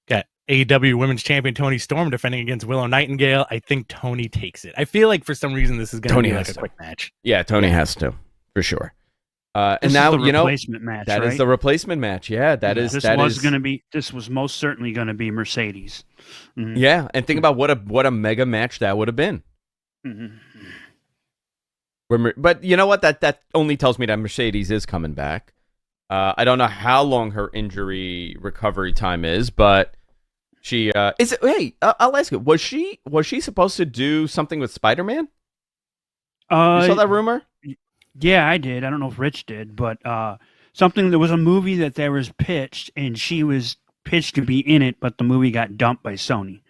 Got AEW Women's Champion Toni Storm defending against Willow Nightingale. I think Toni takes it. I feel like for some reason this is going to be like a quick match. Yeah, Toni has to, for sure. And now the replacement match. That right? is the replacement match. Yeah, this was most certainly going to be Mercedes. Mm-hmm. Yeah, and think about what a mega match that would have been. Mm-hmm. But you know what? That only tells me that Mercedes is coming back. I don't know how long her injury recovery time is, but she is. Hey, I'll ask you: was she supposed to do something with Spider-Man? You saw that rumor? Yeah, I did. I don't know if Rich did, but there was a movie that there was pitched, and she was pitched to be in it, but the movie got dumped by Sony,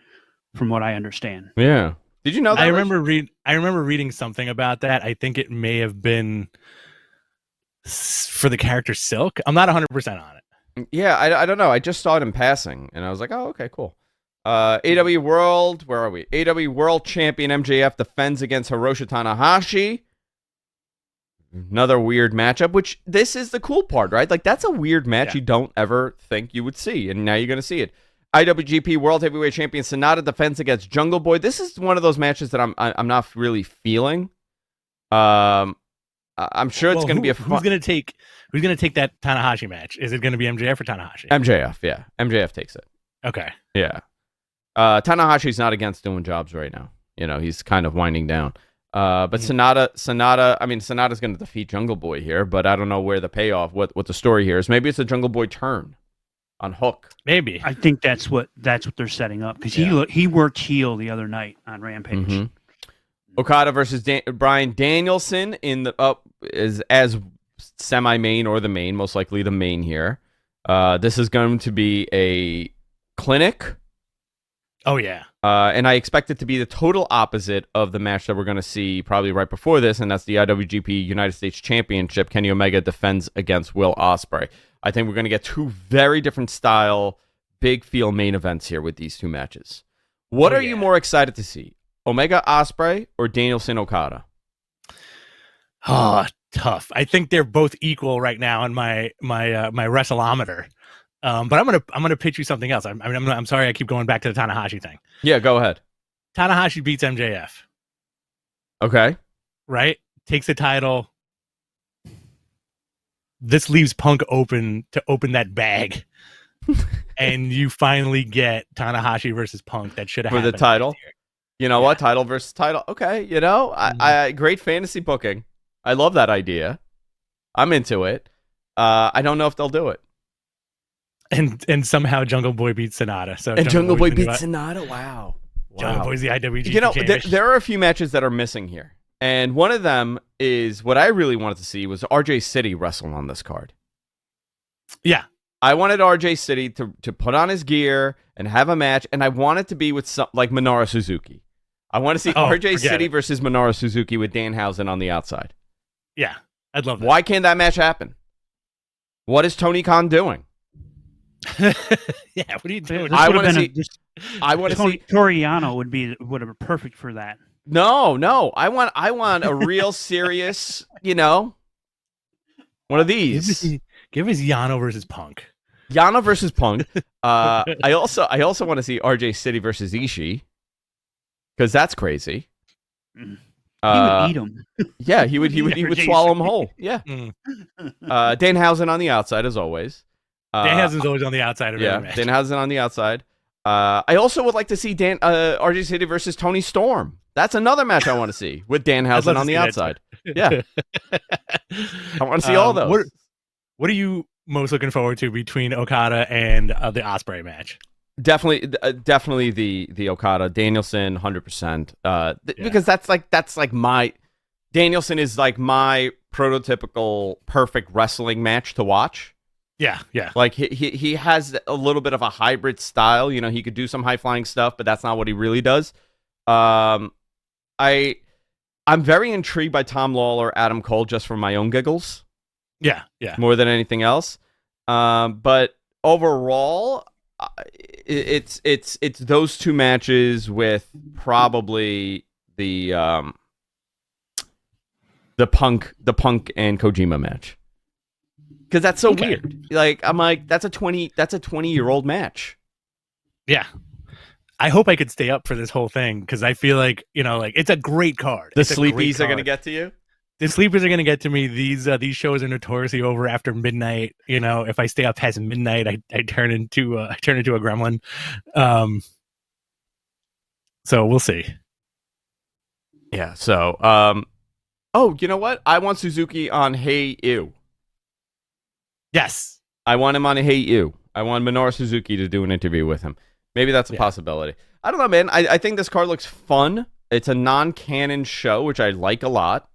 from what I understand. Yeah. Did you know that? I remember reading something about that. I think it may have been for the character Silk. I'm not 100% on it. Yeah, I don't know. I just saw it in passing, and I was like, oh, okay, cool. AEW World, where are we? AEW World Champion MJF defends against Hiroshi Tanahashi. Another weird matchup, which this is the cool part, right? Like, that's a weird match you don't ever think you would see, and now you're going to see it. IWGP World Heavyweight Champion Sonata defends against Jungle Boy. This is one of those matches that I'm not really feeling. I'm sure it's going to be a fun... Who's going to take that Tanahashi match? Is it going to be MJF or Tanahashi? MJF, yeah. MJF takes it. Okay. Yeah. Tanahashi's not against doing jobs right now. He's kind of winding down. But Sonata's going to defeat Jungle Boy here, but I don't know where the payoff, what the story here is. Maybe it's a Jungle Boy turn on Hook. Maybe. I think that's what they're setting up, because he worked heel the other night on Rampage. Mm-hmm. Okada versus Bryan Danielson in the as semi-main or the main, most likely the main here. This is going to be a clinic. Oh yeah. And I expect it to be the total opposite of the match that we're going to see probably right before this, and that's the IWGP United States Championship. Kenny Omega defends against Will Ospreay. I think we're going to get 2 very different style, big feel main events here with these 2 matches. What are you more excited to see? Omega Ospreay or Danielson Okada? Oh, tough. I think they're both equal right now in my wrestleometer. But I'm gonna pitch you something else. I'm sorry I keep going back to the Tanahashi thing. Yeah, go ahead. Tanahashi beats MJF. Okay. Right? Takes the title. This leaves Punk open to open that bag. And you finally get Tanahashi versus Punk. That should have happened for the title. You know what? Title versus title. Okay, I great fantasy booking. I love that idea. I'm into it. I don't know if they'll do it. And somehow Jungle Boy beats Sonata. So Jungle Boy beats Sonata. Wow. Jungle Boy's the IWGP champion. There are a few matches that are missing here. And one of them is what I really wanted to see was RJ City wrestle on this card. Yeah. I wanted RJ City to put on his gear and have a match, and I want it to be with like Minoru Suzuki. I want to see Oh, RJ forget City it. versus Minoru Suzuki with Danhausen on the outside. Yeah, I'd love that. Why can't that match happen? What is Tony Khan doing? Yeah, what are you doing? I This would wanna have been see- I want to see. Toriano would have been perfect for that. No. I want a real serious, one of these. Give us Yano versus Punk. Yano versus Punk. I also want to see RJ City versus Ishii, because that's crazy. He would eat him. Yeah, he would RJ swallow him City. whole. Yeah. Mm. Danhausen on the outside as always. Danhausen's always on the outside of Yeah, every match. Danhausen on the outside. I also would like to see RJ City versus Tony Storm. That's another match I want to see with I'd love Danhausen to on the see that outside. Yeah, I want to see all those. What are you most looking forward to between Okada and the Ospreay match? Definitely the Okada Danielson 100%. Because that's like my Danielson is like my prototypical perfect wrestling match to watch. Yeah. Like he has a little bit of a hybrid style. He could do some high flying stuff, but that's not what he really does. I'm very intrigued by Tom Lawler, Adam Cole, just for my own giggles. Yeah. More than anything else. But overall, it's those two matches with probably the Punk and Kojima match. Because that's so weird. Like I'm like, that's a 20-year-old match. Yeah. I hope I could stay up for this whole thing because I feel like, it's a great card. The It's a great sleepies are card. gonna get to you. The sleepers are going to get to me. These shows are notoriously over after midnight. If I stay up past midnight, I turn into a gremlin. So we'll see. Yeah. So, you know what? I want Suzuki on Hey Ew. Yes. I want him on Hey Ew. I want Minoru Suzuki to do an interview with him. Maybe that's a possibility. I don't know, man. I think this card looks fun. It's a non-canon show, which I like a lot.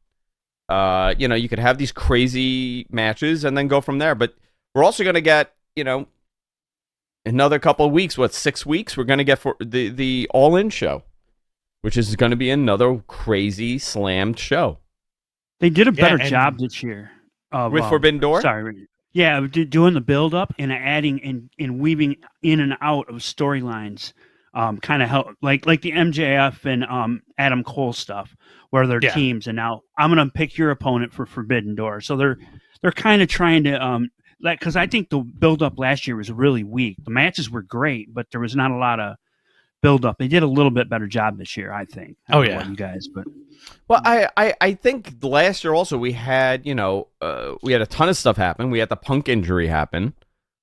You could have these crazy matches and then go from there. But we're also going to get, another couple of weeks. 6 weeks? We're going to get for the All-In show, which is going to be another crazy slammed show. They did a better job this year. With Forbidden Door? Sorry. Yeah, doing the build-up and adding and weaving in and out of storylines. Kind of help, like the MJF and Adam Cole stuff, where they're teams, and now I'm gonna pick your opponent for Forbidden Door. So they're kind of trying to because I think the build up last year was really weak. The matches were great, but there was not a lot of build up. They did a little bit better job this year, I think. I don't know about you guys, but I think last year also we had we had a ton of stuff happen. We had the Punk injury happen.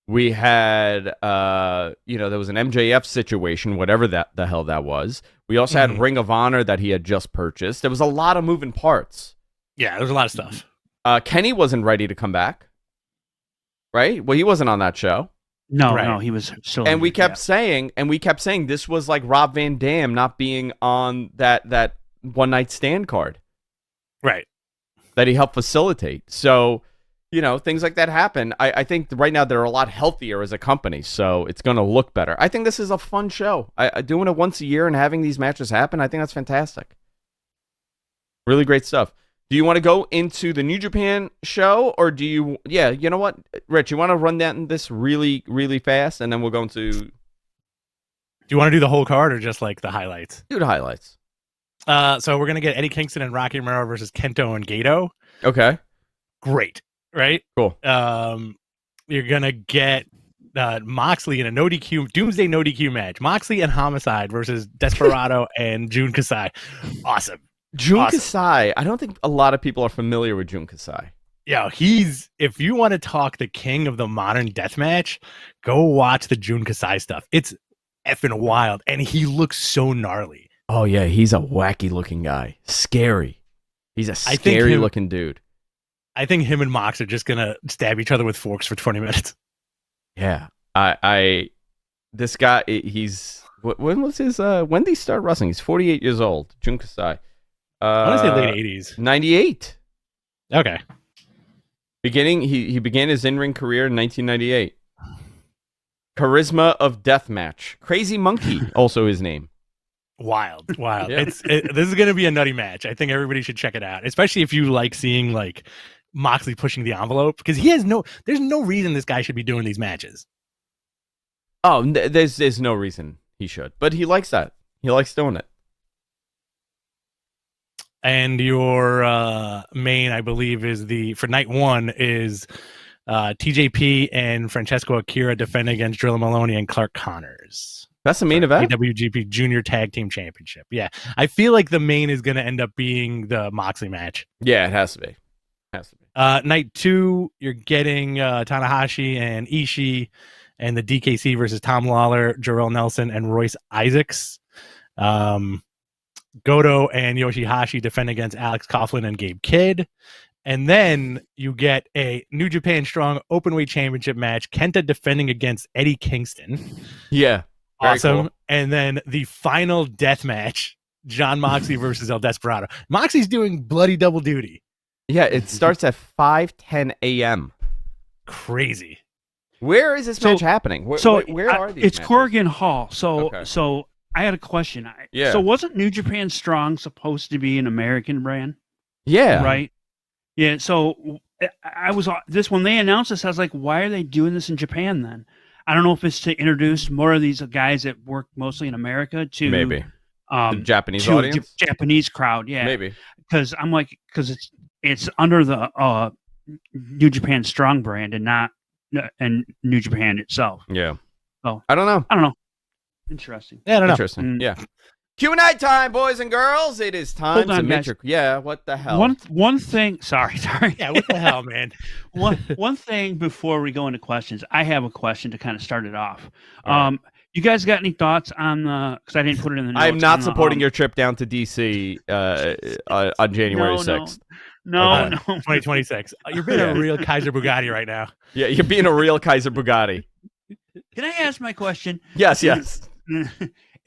We had, there was an MJF situation, whatever the hell that was. We also had Ring of Honor that he had just purchased. There was a lot of moving parts. Yeah, there's a lot of stuff. Kenny wasn't ready to come back, right? Well, he wasn't on that show. No, he was still. And we kept saying this was like Rob Van Dam not being on that one night stand card, right? That he helped facilitate. So. Things like that happen. I think right now they're a lot healthier as a company, so it's going to look better. I think this is a fun show. Doing it once a year and having these matches happen, I think that's fantastic. Really great stuff. Do you want to go into the New Japan show, or do you... Yeah, you know what? Rich, you want to run down this really, really fast, and then we'll go into... Do you want to do the whole card, or just like the highlights? Do the highlights. So we're going to get Eddie Kingston and Rocky Romero versus Kento and Gato. Okay. Great. Right? Cool. You're gonna get Moxley in a no DQ Doomsday no DQ match. Moxley and Homicide versus Desperado and Jun Kasai. Awesome. Kasai. I don't think a lot of people are familiar with Jun Kasai. Yeah, if you want to talk the king of the modern death match, go watch the Jun Kasai stuff. It's effing wild, and he looks so gnarly. Oh yeah, he's a wacky looking guy. Scary. He's a scary looking dude. I think him and Mox are just gonna stab each other with forks for 20 minutes. Yeah, this guy, he's when was his when did he start wrestling? He's 48 years old. Jun Kasai. I want to say late 80s. 98. Okay. He began his in-ring career in 1998. Charisma of Deathmatch. Crazy Monkey, also his name. Wild. Yeah. This is going to be a nutty match. I think everybody should check it out, especially if you like seeing like Moxley pushing the envelope, because there's no reason this guy should be doing these matches. Oh, there's no reason he should, but he likes that. He likes doing it. And your main, I believe, is for night one is TJP and Francesco Akira defending against Drilla Maloney and Clark Connors. That's the main event? AWGP Junior Tag Team Championship. Yeah. I feel like the main is going to end up being the Moxley match. Yeah, it has to be. Night two, you're getting Tanahashi and Ishii and the DKC versus Tom Lawler, Jarrell Nelson, and Royce Isaacs. Goto and Yoshihashi defend against Alex Coughlin and Gabe Kidd. And then you get a New Japan Strong Openweight Championship match. Kenta defending against Eddie Kingston. Yeah. Awesome. Cool. And then the final death match, John Moxley versus El Desperado. Moxley's doing bloody double duty. Yeah, it starts at 5:10 a.m. Crazy. Where is this match happening? Where are these? It's matches? Corrigan Hall. So Okay. I had a question. Yeah. So wasn't New Japan Strong supposed to be an American brand? Yeah. Right. Yeah. So I was when they announced this, I was like, why are they doing this in Japan then? I don't know if it's to introduce more of these guys that work mostly in America to maybe the Japanese to audience, Japanese crowd. Yeah. Maybe because I'm like it's under the New Japan Strong brand and not New Japan itself. Yeah. Oh, I don't know. Interesting. Yeah, I don't know. Interesting. Yeah. Q&A time, boys and girls. It is time Hold on, to guys. Yeah, what the hell? One thing. Sorry. Yeah, what the hell, man? One thing before we go into questions, I have a question to kind of start it off. All right. You guys got any thoughts on the? Because I didn't put it in the notes. I'm not supporting your trip down to DC on January 6th. No. 2026. You're being a real Kaiser Bugatti right now. Yeah, you're being a real Kaiser Bugatti. Can I ask my question? Yes.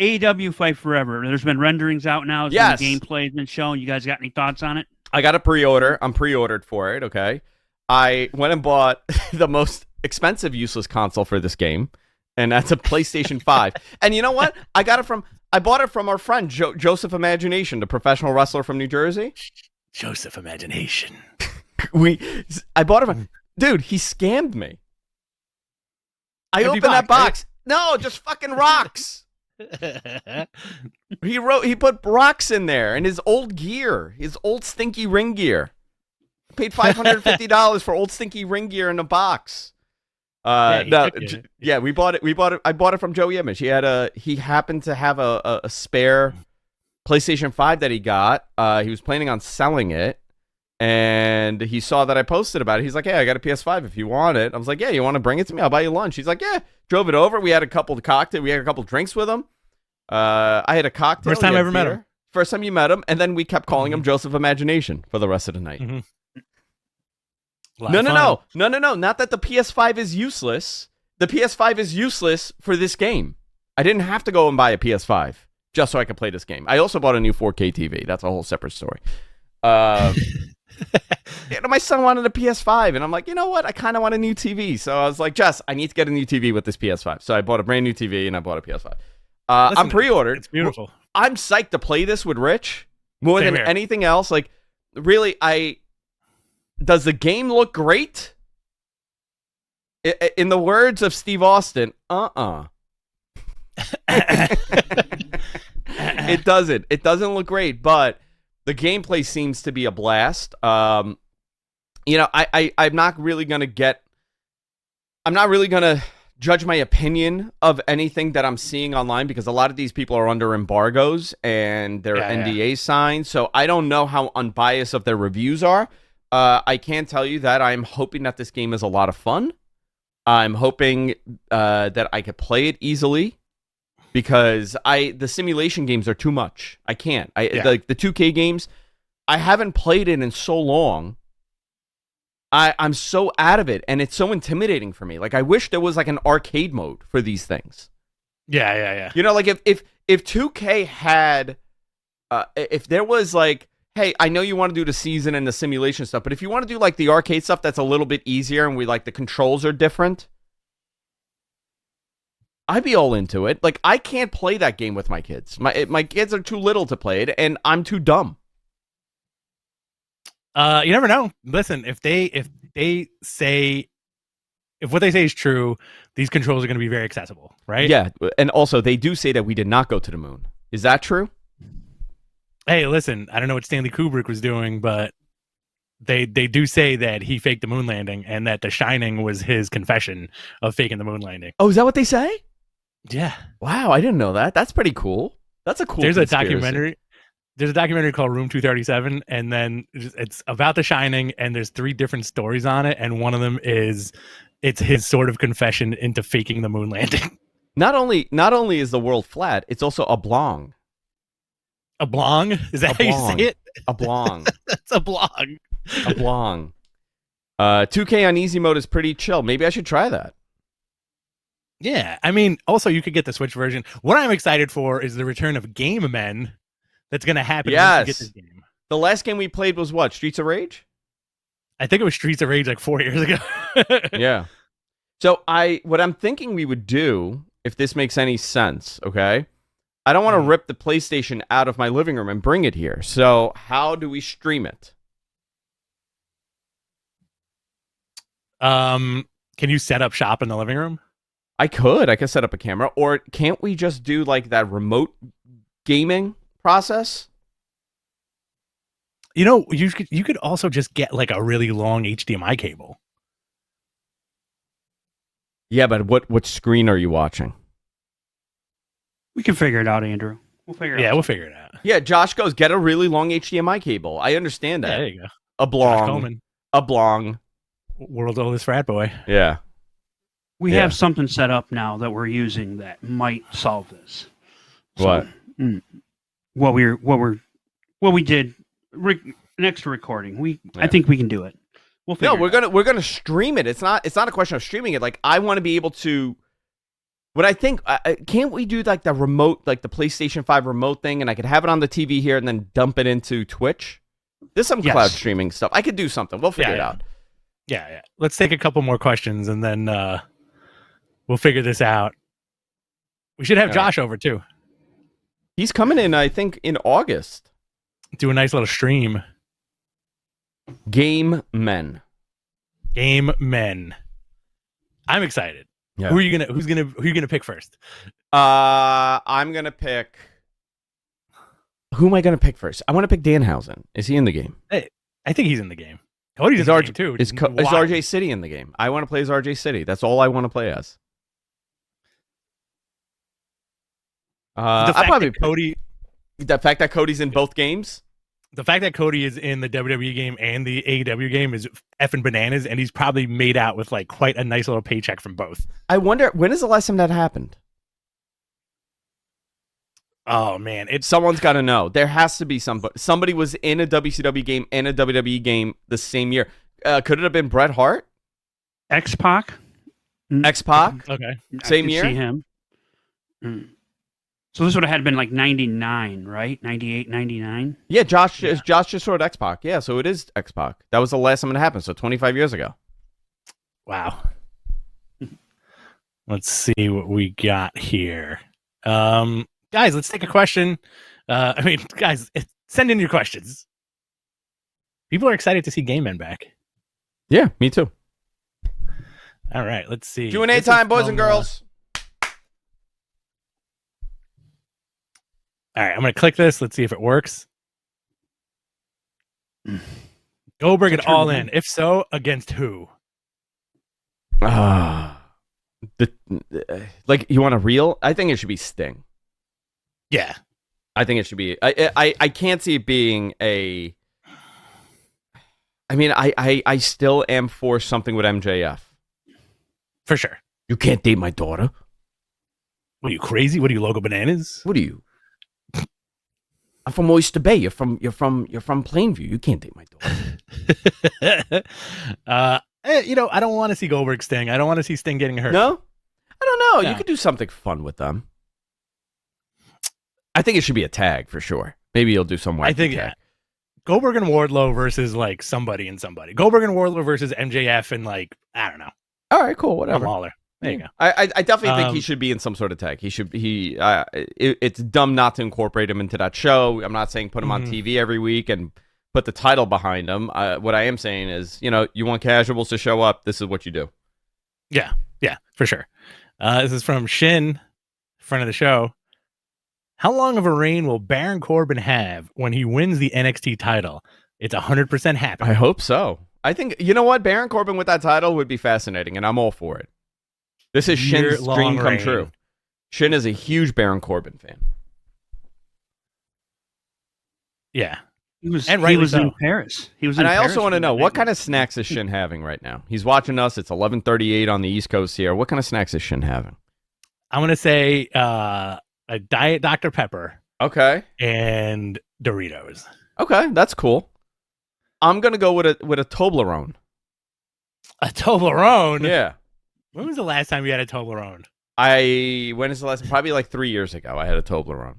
AEW Fight Forever. There's been renderings out now. Yes. The gameplay has been shown. You guys got any thoughts on it? I got a pre-order. I'm pre-ordered for it, okay? I went and bought the most expensive useless console for this game, and that's a PlayStation 5. And you know what? I bought it from our friend Joseph Imagination, the professional wrestler from New Jersey. Joseph Imagination. I bought it from dude, he scammed me. I opened that box. Right? No, just fucking rocks. He put rocks in there and his old gear, his old stinky ring gear. I paid $550 for old stinky ring gear in a box. We bought it. I bought it from Joey Image. He happened to have a spare PlayStation 5 that he got. He was planning on selling it. And he saw that I posted about it. He's like, "Hey, I got a PS5 if you want it." I was like, "Yeah, you want to bring it to me? I'll buy you lunch." He's like, "Yeah." Drove it over. We had a couple of cocktails. We had a couple of drinks with him. I had a cocktail. First time I ever met him. First time you met him, and then we kept calling him Joseph Imagination for the rest of the night. Mm-hmm. No. Not that the PS5 is useless. The PS5 is useless for this game. I didn't have to go and buy a PS5 just so I could play this game. I also bought a new 4K TV. That's a whole separate story. My son wanted a PS5, and I'm like, you know what? I kind of want a new TV. So I was like, Jess, I need to get a new TV with this PS5. So I bought a brand new TV, and I bought a PS5. I'm pre-ordered. It's beautiful. I'm psyched to play this with Rich more Same than here. anything else. Like, really, does the game look great? In the words of Steve Austin, It doesn't. It doesn't look great, but the gameplay seems to be a blast. I'm not really gonna judge my opinion of anything that I'm seeing online because a lot of these people are under embargoes and their NDA signed. So I don't know how unbiased of their reviews are. I can tell you that I'm hoping that this game is a lot of fun. I'm hoping that I could play it easily. Because the simulation games are too much. I can't. Like the 2K games, I haven't played it in so long. I'm so out of it, and it's so intimidating for me. Like I wish there was like an arcade mode for these things. Yeah. You know, like if 2K had, if there was like, hey, I know you want to do the season and the simulation stuff, but if you want to do like the arcade stuff, that's a little bit easier, and the controls are different. I'd be all into it. Like, I can't play that game with my kids. My kids are too little to play it, and I'm too dumb. You never know. Listen, if what they say is true, these controls are going to be very accessible, right? Yeah, and also they do say that we did not go to the moon. Is that true? Hey, listen, I don't know what Stanley Kubrick was doing, but they do say that he faked the moon landing and that The Shining was his confession of faking the moon landing. Oh, is that what they say? Yeah. Wow, I didn't know that. That's pretty cool. That's a cool There's conspiracy. There's a documentary called Room 237, and then it's about The Shining, and there's 3 different stories on it, and one of them is it's his sort of confession into faking the moon landing. Not only is the world flat, it's also oblong. Oblong? Is that how you say it? Oblong. It's oblong. Oblong. 2K on easy mode is pretty chill. Maybe I should try that. Yeah, I mean, also you could get the Switch version. What I'm excited for is the return of Game Men. That's going to happen once you get this game. The last game we played was what? Streets of Rage? I think it was Streets of Rage like 4 years ago. Yeah. So what I'm thinking we would do, if this makes any sense, okay? I don't want to rip the PlayStation out of my living room and bring it here. So how do we stream it? Can you set up shop in the living room? I could set up a camera, or can't we just do like that remote gaming process? You know, you could also just get like a really long HDMI cable. Yeah, but what screen are you watching? We can figure it out, Andrew. We'll figure it out. Yeah, we'll figure it out. Yeah, Josh goes, get a really long HDMI cable. I understand that. Yeah, there you go. Oblong. World's oldest frat boy. Yeah. We have something set up now that we're using that might solve this. What? What we did an extra recording. I think we can do it. We'll figure it out. We're gonna stream it. It's not a question of streaming it. Like, I want to be able to. What I think, can't we do like the remote, like the PlayStation 5 remote thing, and I could have it on the TV here and then dump it into Twitch? There's some cloud streaming stuff. I could do something. We'll figure it out. Yeah. Let's take a couple more questions and then we'll figure this out. We should have Josh over too. He's coming in, I think, in August. Do a nice little stream. Game Men. I'm excited. Yeah. Who are you gonna pick first? I'm gonna pick. Who am I gonna pick first? I want to pick Danhausen. Is he in the game? Hey, I think he's in the game. Cody's in the game too. Is RJ City in the game? I want to play as RJ City. That's all I want to play as. The fact that Cody's in both games. The fact that Cody is in the WWE game and the AEW game is effing bananas, and he's probably made out with like quite a nice little paycheck from both. I wonder, when is the last time that happened? Oh man, someone's got to know. There has to be somebody was in a WCW game and a WWE game the same year. Could it have been Bret Hart? X-Pac? X-Pac? Okay. Same year? See him. So this would have had been like 99, right? 98, 99? Yeah, Josh just wrote X-Pac. Yeah, so it is X-Pac. That was the last time it happened, so 25 years ago. Wow. Let's see what we got here. Guys, let's take a question. Guys, send in your questions. People are excited to see Game Men back. Yeah, me too. All right, let's see. Q&A time, boys and girls. All right, I'm going to click this. Let's see if it works. Goldberg and All In. If so, against who? Like, you want a real? I think it should be Sting. Yeah. I think it should be. I can't see it being a. I mean, I still am for something with MJF. For sure. You can't date my daughter. What are you, crazy? What are you, Logo Bananas? What are you? I'm from Oyster Bay. You're from Plainview. You can't date my daughter. I don't want to see Goldberg Sting. I don't want to see Sting getting hurt. No? I don't know. No. You could do something fun with them. I think it should be a tag for sure. Maybe you'll do some wacky tag. Yeah. Goldberg and Wardlow versus like somebody and somebody. Goldberg and Wardlow versus MJF and like, I don't know. All right, cool. Whatever. A Mauler. There you go. I definitely think he should be in some sort of tag. It's dumb not to incorporate him into that show. I'm not saying put him on TV every week and put the title behind him. What I am saying is, you want casuals to show up. This is what you do. Yeah, for sure. This is from Shin, friend of the show. How long of a reign will Baron Corbin have when he wins the NXT title? It's 100% happening. I hope so. I think, you know what? Baron Corbin with that title would be fascinating, and I'm all for it. This is Shin's dream come true. Shin is a huge Baron Corbin fan. Yeah. He was in Paris. And I also want to know, what kind of snacks is Shin having right now? He's watching us. It's 11:38 on the East Coast here. What kind of snacks is Shin having? I'm going to say a Diet Dr. Pepper. Okay. And Doritos. Okay, that's cool. I'm going to go with a Toblerone. A Toblerone? Yeah. When was the last time you had a Toblerone? When is the last? Probably like 3 years ago. I had a Toblerone.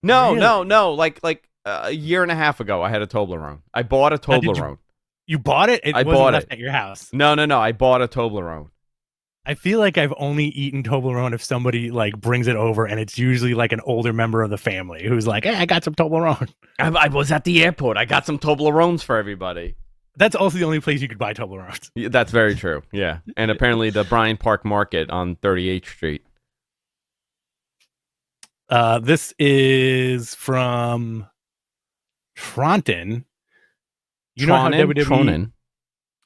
No. Like a year and a half ago, I had a Toblerone. I bought a Toblerone. You bought it? It wasn't left at your house. No. I bought a Toblerone. I feel like I've only eaten Toblerone if somebody like brings it over, and it's usually like an older member of the family who's like, "Hey, I got some Toblerone." I was at the airport. I got some Toblerones for everybody. That's also the only place you could buy Toblerones. Yeah, that's very true. Yeah. And apparently the Bryant Park Market on 38th Street. This is from Tronton. You know how WWE...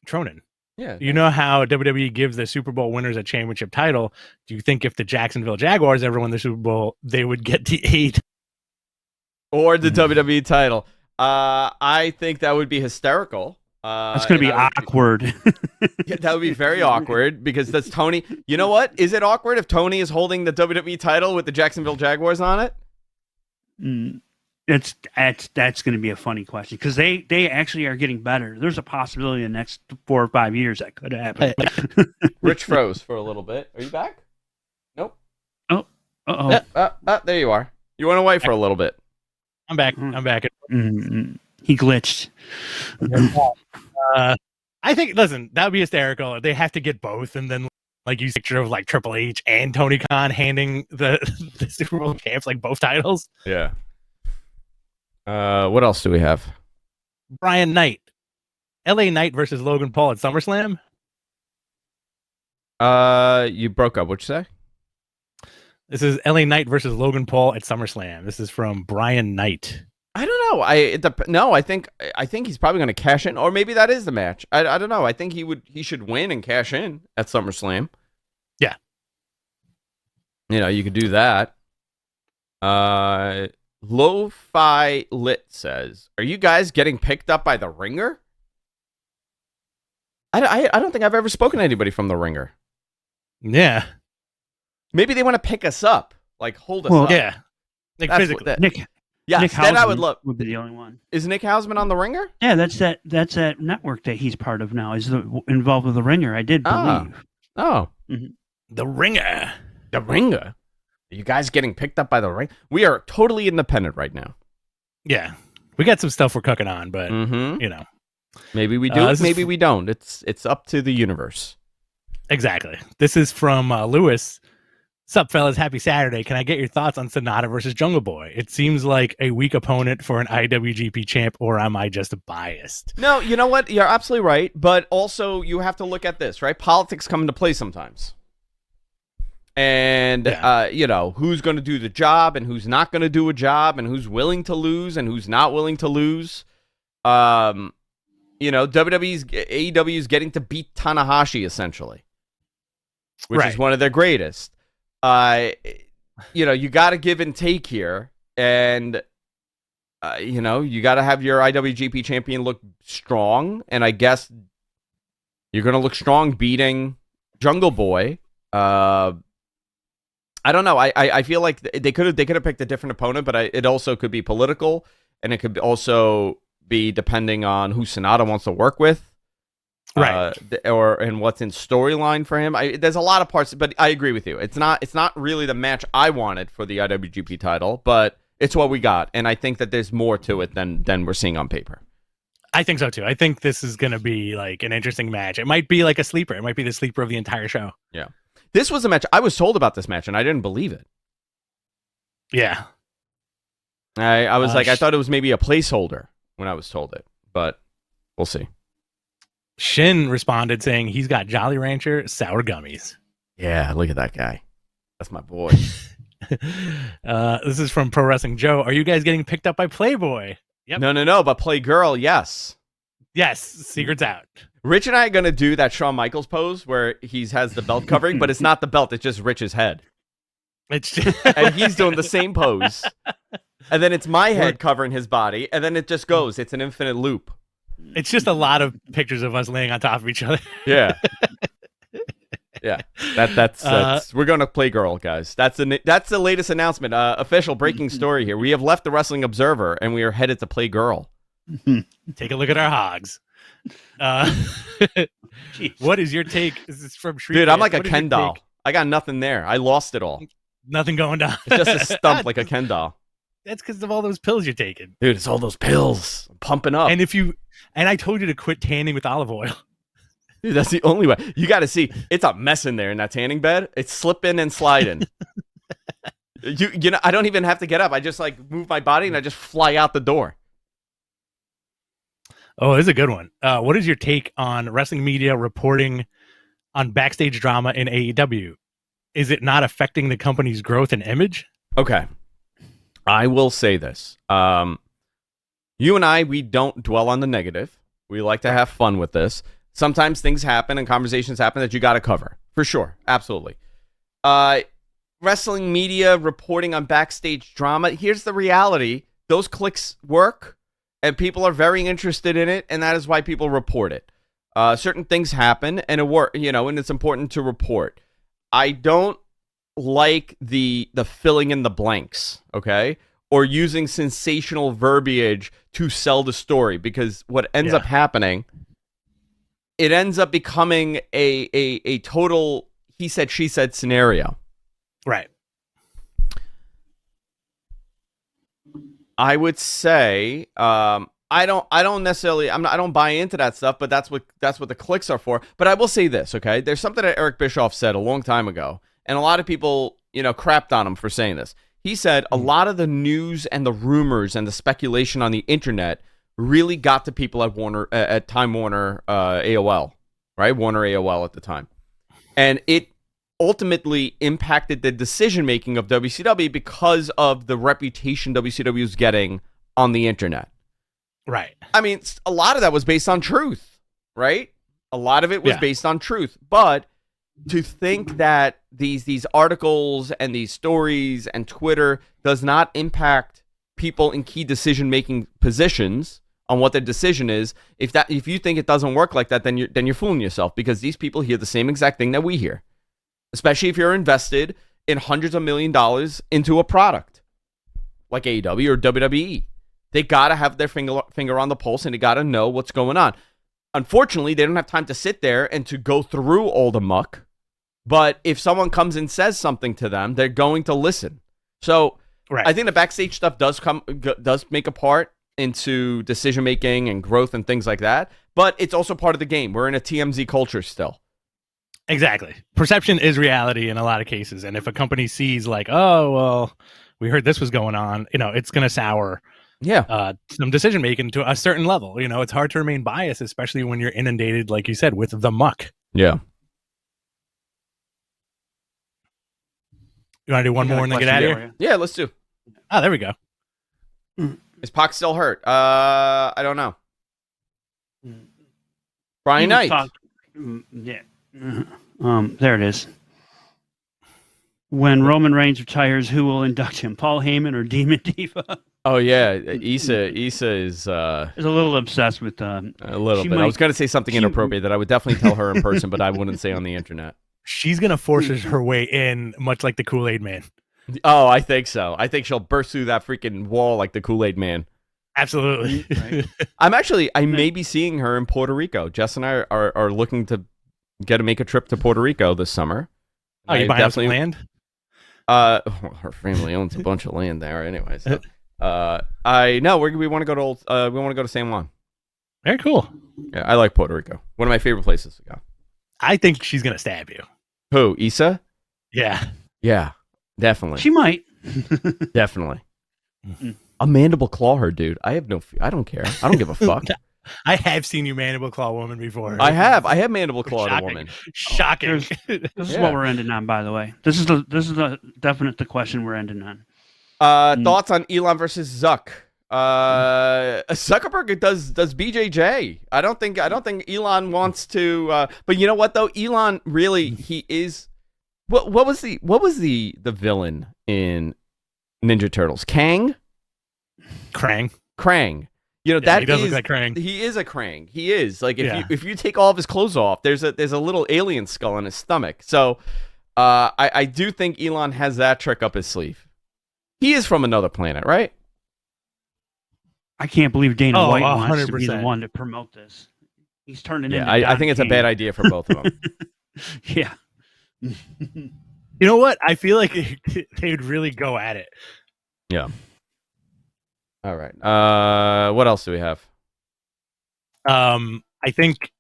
Tronin. Yeah. You know how WWE gives the Super Bowl winners a championship title? Do you think if the Jacksonville Jaguars ever won the Super Bowl, they would get the 8 or the WWE title? I think that would be hysterical. That's going to be awkward. Yeah, that would be very awkward because that's Tony. You know what? Is it awkward if Tony is holding the WWE title with the Jacksonville Jaguars on it? That's going to be a funny question because they actually are getting better. There's a possibility in the next 4 or 5 years that could happen. Rich froze for a little bit. Are you back? Nope. Oh. Uh-oh. There you are. You went away for a little bit. I'm back. I'm back. He glitched. I think, listen, that would be hysterical. They have to get both, and then like use a picture of like Triple H and Tony Khan handing the Super Bowl champs like both titles. Yeah. What else do we have? Brian Knight, LA Knight versus Logan Paul at SummerSlam. You broke up. What'd you say? This is LA Knight versus Logan Paul at SummerSlam. This is from Brian Knight. I don't know. I think he's probably going to cash in, or maybe that is the match. I don't know. I think he should win and cash in at SummerSlam. Yeah. You could do that. Lo-Fi Lit says, "Are you guys getting picked up by the Ringer?" I don't think I've ever spoken to anybody from the Ringer. Yeah. Maybe they want to pick us up, like hold us up. Yeah. Like physically. Yes, Nick that I would love. Would be the only one. Is Nick Hausman on the Ringer? Yeah, that's that network that he's part of now. He's involved with the Ringer. I did believe. Oh. Mm-hmm. The Ringer. The Ringer. Are you guys getting picked up by the Ring? We are totally independent right now. Yeah, we got some stuff we're cooking on, but maybe we do. Maybe we don't. It's up to the universe. Exactly. This is from Lewis. Sup, fellas? Happy Saturday. Can I get your thoughts on Sonata versus Jungle Boy? It seems like a weak opponent for an IWGP champ, or am I just biased? No, you know what? You're absolutely right. But also, you have to look at this, right? Politics come into play sometimes. And, who's going to do the job and who's not going to do a job and who's willing to lose and who's not willing to lose. AEW is getting to beat Tanahashi, essentially, which is one of their greatest. You got to give and take here, and you got to have your IWGP champion look strong, and I guess you're going to look strong beating Jungle Boy. I don't know. I feel like they could have picked a different opponent, but it also could be political, and it could also be depending on who Sonata wants to work with. Right. And what's in storyline for him. There's a lot of parts, but I agree with you. It's not really the match I wanted for the IWGP title, but it's what we got. And I think that there's more to it than we're seeing on paper. I think so too. I think this is going to be like an interesting match. It might be like a sleeper. It might be the sleeper of the entire show. Yeah. This was a match. I was told about this match, and I didn't believe it. Yeah. I was I thought it was maybe a placeholder when I was told it, but we'll see. Shin responded saying he's got Jolly Rancher sour gummies. Yeah, look at that guy. That's my boy. This is from Pro Wrestling Joe. Are you guys getting picked up by Playboy? Yep. No, but Playgirl, yes. Yes, secret's out. Rich and I are going to do that Shawn Michaels pose where he has the belt covering, but it's not the belt, it's just Rich's head. It's just... And he's doing the same pose. And then it's my head covering his body, and then it just goes. It's an infinite loop. It's just a lot of pictures of us laying on top of each other. Yeah. Yeah. That's we're going to Playgirl, guys. That's the latest announcement. Official breaking story here. We have left the Wrestling Observer, and we are headed to Playgirl. Take a look at our hogs. What is your take? This is from Shriek. Dude, I'm like a Ken doll. I got nothing there. I lost it all. Nothing going down. It's just a stump like a Ken doll. That's because of all those pills you're taking. Dude, it's all those pills. I'm pumping up. And I told you to quit tanning with olive oil. Dude, that's the only way. You got to see. It's a mess in there in that tanning bed. It's slipping and sliding. you know, I don't even have to get up. I just like move my body and I just fly out the door. Oh, this is a good one. What is your take on wrestling media reporting on backstage drama in AEW? Is it not affecting the company's growth and image? Okay. I will say this. You and I, we don't dwell on the negative. We like to have fun with this. Sometimes things happen and conversations happen that you got to cover. For sure. Absolutely. Wrestling media reporting on backstage drama. Here's the reality. Those clicks work. And people are very interested in it, and that is why people report it. Certain things happen, and and it's important to report. I don't like the filling in the blanks, okay, or using sensational verbiage to sell the story, because what ends up happening, it ends up becoming a total he said she said scenario. Right. I would say I don't necessarily I don't buy into that stuff, but that's what the clicks are for. But I will say this, okay? There's something that Eric Bischoff said a long time ago, and a lot of people, crapped on him for saying this. He said a lot of the news and the rumors and the speculation on the internet really got to people at Time Warner AOL, right? Warner AOL at the time. And it ultimately impacted the decision-making of WCW because of the reputation WCW was getting on the internet. Right. I mean, a lot of that was based on truth, right? A lot of it was based on truth. But to think that these articles and these stories and Twitter does not impact people in key decision-making positions on what their decision is, if you think it doesn't work like that, then you're fooling yourself, because these people hear the same exact thing that we hear. Especially if you're invested in hundreds of $millions into a product like AEW or WWE. They got to have their finger on the pulse, and they got to know what's going on. Unfortunately, they don't have time to sit there and to go through all the muck. But if someone comes and says something to them, they're going to listen. So I think the backstage stuff does make a part into decision making and growth and things like that. But it's also part of the game. We're in a TMZ culture still. Exactly. Perception is reality in a lot of cases. And if a company sees like, oh, well, we heard this was going on, it's going to sour some decision making to a certain level. It's hard to remain biased, especially when you're inundated, like you said, with the muck. Yeah. You want to do one more and then get out of here? Yeah, let's do. Oh, there we go. Is Pac still hurt? I don't know. Brian Knight. Yeah. There it is. When Roman Reigns retires, who will induct him? Paul Heyman or Demon Diva? Oh yeah, Issa is a little obsessed with a little bit. I was going to say something inappropriate that I would definitely tell her in person, but I wouldn't say on the internet. She's going to force her way in, much like the Kool-Aid Man. Oh, I think so. I think she'll burst through that freaking wall like the Kool-Aid Man. Absolutely. Right. I may be seeing her in Puerto Rico. Jess and I are looking to make a trip to Puerto Rico this summer. Oh, you buying some land? Her family owns a bunch of land there anyway. So, we want to go to San Juan. Very cool. Yeah, I like Puerto Rico. One of my favorite places to go. I think she's gonna stab you. Who? Issa? Yeah. Yeah, definitely. She might. Definitely. A mandible claw her, dude. I don't care. I don't give a fuck. I have seen you mandible claw a woman before. I have mandible claw a Shocking. woman. Shocking. This is what we're ending on, by the way. This is the question we're ending on. Thoughts on Elon versus Zuck? Zuckerberg does BJJ. I don't think Elon wants to. But you know what though? Elon really he is. What was the villain in Ninja Turtles? Krang. You know that he does look like Krang. He is a Krang. He is like if you take all of his clothes off, there's a little alien skull in his stomach. So I do think Elon has that trick up his sleeve. He is from another planet, right? I can't believe Dana White 100%. wants to be the one to promote this. He's turning into. I think it's a bad idea for both of them. Yeah. You know what? I feel like they would really go at it. Yeah. All right. What else do we have? I think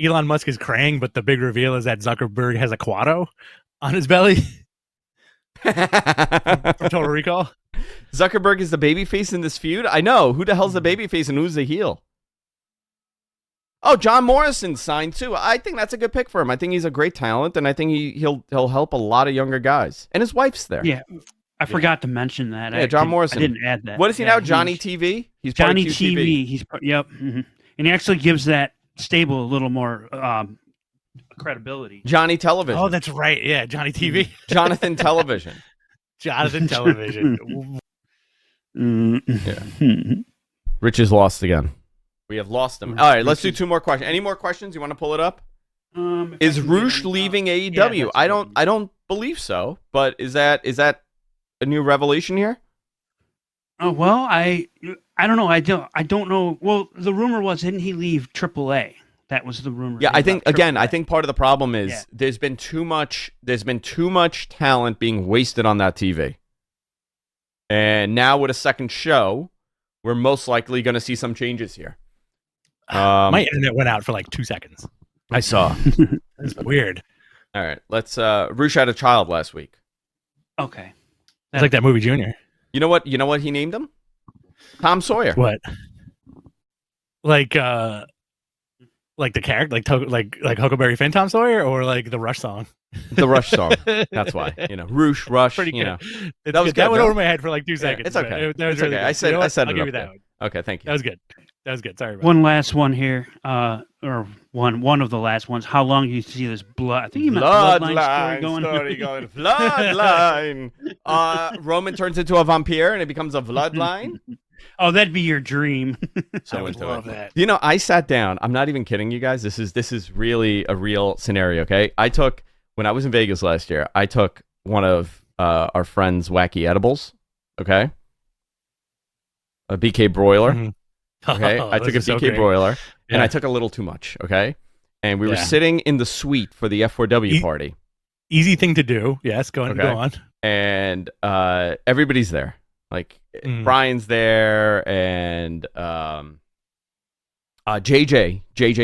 Elon Musk is Krang, but the big reveal is that Zuckerberg has a Quado on his belly. From Total Recall. Zuckerberg is the babyface in this feud? I know. Who the hell's the babyface and who's the heel? Oh, John Morrison signed too. I think that's a good pick for him. I think he's a great talent, and I think he'll help a lot of younger guys. And his wife's there. Yeah. I forgot to mention that. Yeah, John Morrison. I didn't add that. What is he now? Johnny TV? He's Johnny TV. He's yep. Mm-hmm. And he actually gives that stable a little more credibility. Johnny Television. Oh, that's right. Yeah, Johnny TV. Jonathan Television. Jonathan Television. Yeah. Rich is lost again. We have lost him. All right, let's do 2 more questions. Any more questions? You want to pull it up? Is Roosh leaving AEW? Yeah, I don't believe so. But is that a new revelation here? Oh well, I don't know. I don't know. Well, the rumor was, didn't he leave AAA? That was the rumor. Yeah, I think part of the problem is there's been too much talent being wasted on that TV. And now with a second show, we're most likely going to see some changes here. My internet went out for like 2 seconds. I saw. It's weird. All right, let's. Roosh had a child last week. Okay. It's like that movie Junior. You know what? You know what he named him? Tom Sawyer. What? Like the character, like Huckleberry Finn, Tom Sawyer, or like the Rush song? The Rush song. That's why. Roosh, Rush. Pretty good. That was good. That went over my head for like 2 seconds. It's okay. That was really okay. Good. I said I'll it give up you that there. one. Okay, thank you. That was good. Sorry about one last one here, or one of the last ones. How long do you see this blood? I think you meant Bloodline story going. Bloodline. Roman turns into a vampire and it becomes a bloodline. Oh, that'd be your dream. I would love that. I sat down. I'm not even kidding you guys. This is really a real scenario. Okay, when I was in Vegas last year, I took one of our friends' wacky edibles. Okay, a BK broiler. Mm-hmm. Okay, I took a BK broiler, and I took a little too much. Okay, and we were sitting in the suite for the F4W party. Easy thing to do. Yes, go on. And everybody's there. Like Brian's there, and JJ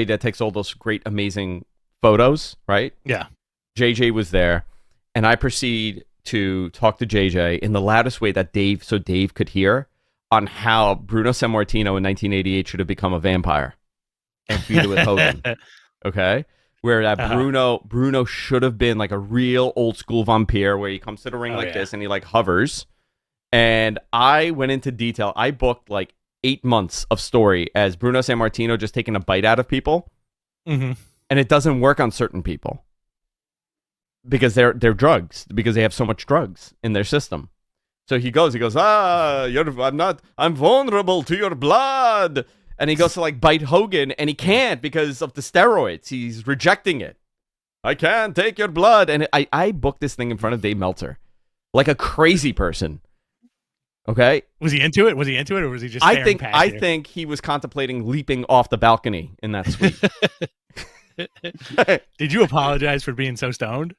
that takes all those great, amazing photos, right? Yeah. JJ was there, and I proceed to talk to JJ in the loudest way that Dave could hear on how Bruno Sammartino in 1988 should have become a vampire and feuded with Hogan. Okay? Where that Bruno should have been like a real old school vampire where he comes to the ring this and he like hovers. And I went into detail. I booked like 8 months of story as Bruno Sammartino just taking a bite out of people. Mm-hmm. And it doesn't work on certain people because they're drugs, because they have so much drugs in their system. So he goes, I'm vulnerable to your blood. And he goes to like bite Hogan and he can't because of the steroids. He's rejecting it. I can't take your blood. And I booked this thing in front of Dave Meltzer like a crazy person. Okay. Was he into it? Or was he just I think he was contemplating leaping off the balcony in that suite. Did you apologize for being so stoned?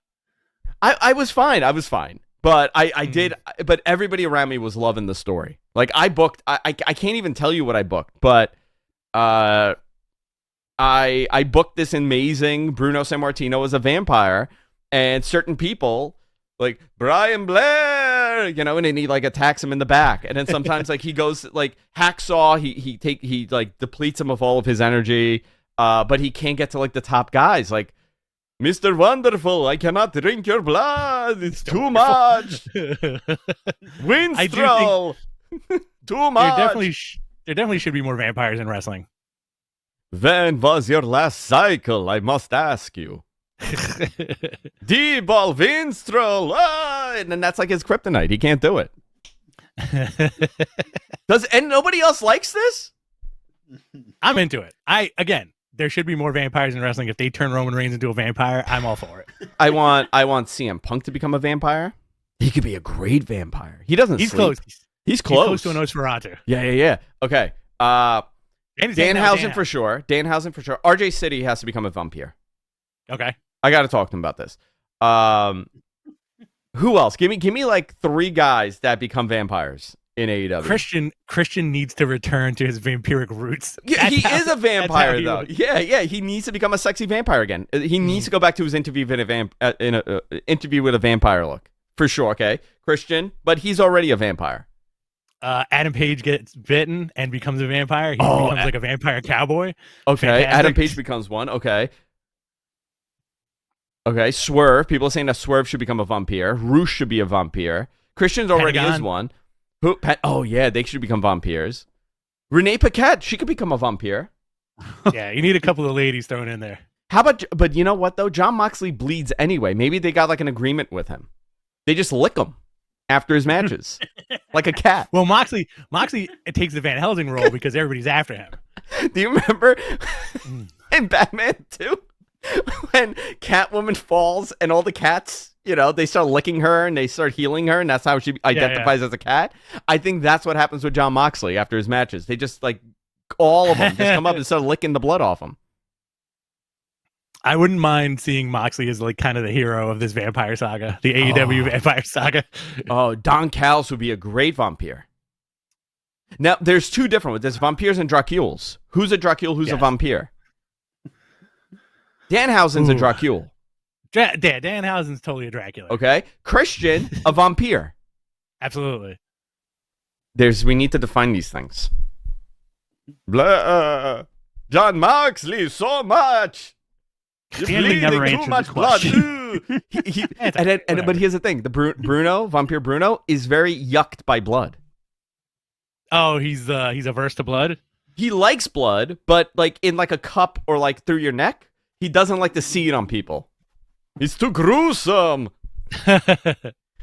I was fine. But I did, but everybody around me was loving the story. Like I booked, I can't even tell you what I booked, but I booked this amazing Bruno Sammartino as a vampire, and certain people like Brian Blair, and then he like attacks him in the back, and then sometimes like he goes like Hacksaw, he like depletes him of all of his energy, but he can't get to like the top guys like Mr. Wonderful. I cannot drink your blood. It's too much. Winstrol. Too much. There definitely should be more vampires in wrestling. When was your last cycle? I must ask you. D-ball Winstrol. And then that's like his kryptonite. He can't do it. And nobody else likes this? I'm into it. There should be more vampires in wrestling. If they turn Roman Reigns into a vampire, I'm all for it. I want CM Punk to become a vampire. He could be a great vampire. He's sleep. Close. He's close to a Nosferatu. Yeah. Okay. Danhausen for sure. RJ City has to become a vampire. Okay. I got to talk to him about this. Who else? Give me like 3 guys that become vampires in AEW. Christian needs to return to his vampiric roots. Yeah, he is a vampire though. Yeah. He needs to become a sexy vampire again. He needs to go back to his interview with interview with a vampire look for sure. Okay, Christian, but he's already a vampire. Adam Page gets bitten and becomes a vampire. He becomes like a vampire cowboy. Okay, fantastic. Adam Page becomes one. Okay, Swerve. People are saying that Swerve should become a vampire. Roosh should be a vampire. Christian's already is one. They should become vampires. Renee Paquette, she could become a vampire. Yeah, you need a couple of ladies thrown in there. How about, but you know what though? Jon Moxley bleeds anyway. Maybe they got like an agreement with him. They just lick him after his matches, like a cat. Well, Moxley takes the Van Helsing role because everybody's after him. Do you remember in Batman 2 when Catwoman falls and all the cats, they start licking her and they start healing her, and that's how she identifies as a cat? I think that's what happens with Jon Moxley after his matches. They just like all of them just come up and start licking the blood off him. I wouldn't mind seeing Moxley as like kind of the hero of this vampire saga, the AEW vampire saga. Don Callis would be a great vampire. Now, there's 2 different ones. There's vampires and Dracules. Who's a Dracule? Who's a vampire? Danhausen's a Dracule. Danhausen's totally a Dracula. Okay. Christian, a vampire. Absolutely. We need to define these things. Blah. Jon Moxley, so much. You're bleeding too much blood. But here's the thing: the vampire Bruno, is very yucked by blood. Oh, he's averse to blood. He likes blood, but like in like a cup or like through your neck. He doesn't like to see it on people. It's too gruesome.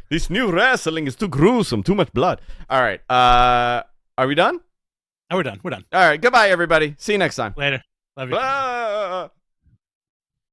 This new wrestling is too gruesome. Too much blood. All right. Are we done? Oh, we're done. All right. Goodbye, everybody. See you next time. Later. Love you. Bye.